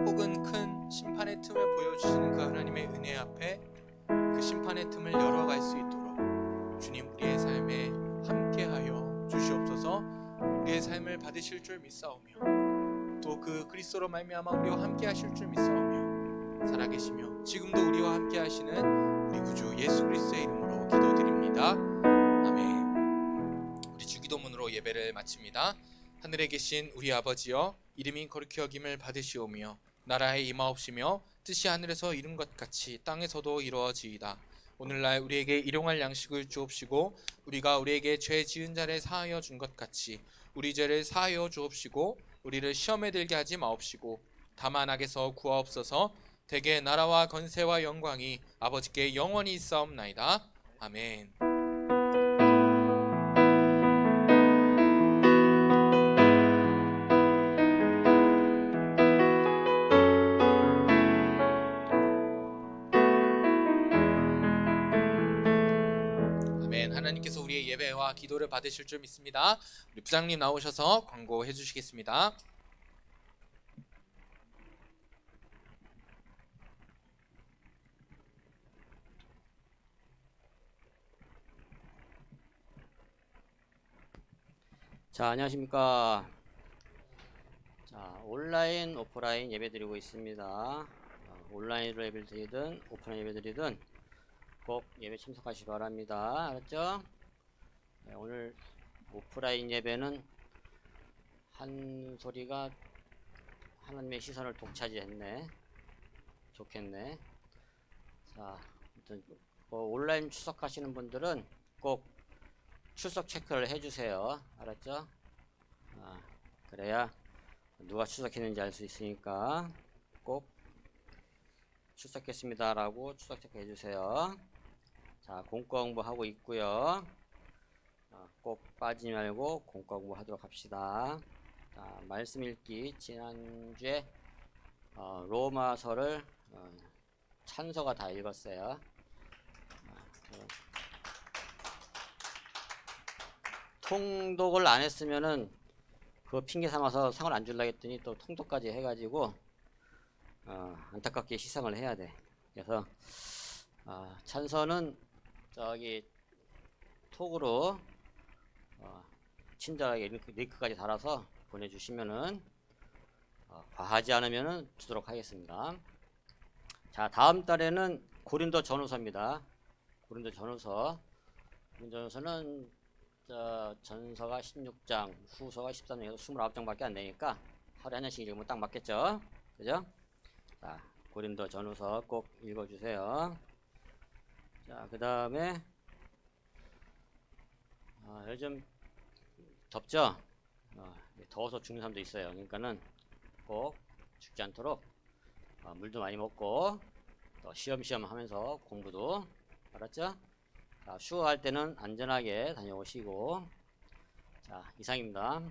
혹은 큰 심판의 틈을 보여주시는 그 하나님의 은혜 앞에 그 심판의 틈을 열어갈 수 있도록 주님, 우리의 삶에 함께하여 주시옵소서. 우리의 삶을 받으실 줄 믿사오며, 또 그 그리스도로 말미암아 우리와 함께하실 줄 믿사오며, 살아계시며 지금도 우리와 함께하시는 우리 구주 예수 그리스도의 이름으로 기도드립니다. 아멘. 우리 주기도문으로 예배를 마칩니다. 하늘에 계신 우리 아버지여, 이름이 거룩히 여김을 받으시오며 나라에 임하옵시며 뜻이 하늘에서 이룬 것 같이 땅에서도 이루어지이다. 오늘날 우리에게 일용할 양식을 주옵시고, 우리가 우리에게 죄 지은 자를 사하여 준 것 같이 우리 죄를 사하여 주옵시고, 우리를 시험에 들게 하지 마옵시고 다만 악에서 구하옵소서. 대개 나라와 건세와 영광이 아버지께 영원히 있사옵나이다. 아멘. 하나님께서 우리의 예배와 기도를 받으실 줄 믿습니다. 우리 부장님 나오셔서 광고해 주시겠습니다. 자, 안녕하십니까. 자, 온라인, 오프라인 예배 드리고 있습니다. 온라인으로 예배를 드리든 오프라인 예배 드리든 꼭 예배 참석하시기 바랍니다. 알았죠? 네, 오늘 오프라인 예배는 한 소리가 하나님의 시선을 독차지했네. 좋겠네. 자, 아무튼 온라인 출석하시는 분들은 꼭 출석 체크를 해주세요. 알았죠? 그래야 누가 출석했는지 알 수 있으니까 꼭 출석했습니다 라고 출석 체크 해주세요. 자, 공과 공부 하고 있고요. 꼭 빠지지 말고 공과 공부 하도록 합시다. 자, 말씀 읽기. 지난주에 로마서를 찬서가 다 읽었어요. 통독을 안 했으면은 그거 핑계 삼아서 상을 안 줄라 했더니 또 통독까지 해가지고 안타깝게 희생을 해야 돼. 그래서 찬서는 저기 톡으로 친절하게 링크까지 달아서 보내주시면은 과하지 않으면은 주도록 하겠습니다. 자, 다음 달에는 고린도 전후서입니다. 고린도 전후서는 전서가 16장, 후서가 13장에서 29장밖에 안 되니까 하루에 한 장씩 읽으면 딱 맞겠죠? 그죠? 자, 고린도 전후서 꼭 읽어주세요. 자, 그 다음에 요즘 덥죠? 더워서 죽는 사람도 있어요. 그러니까는 꼭 죽지 않도록 물도 많이 먹고 또 시험시험 하면서 공부도, 알았죠? 자, 휴가할 때는 안전하게 다녀오시고. 자, 이상입니다.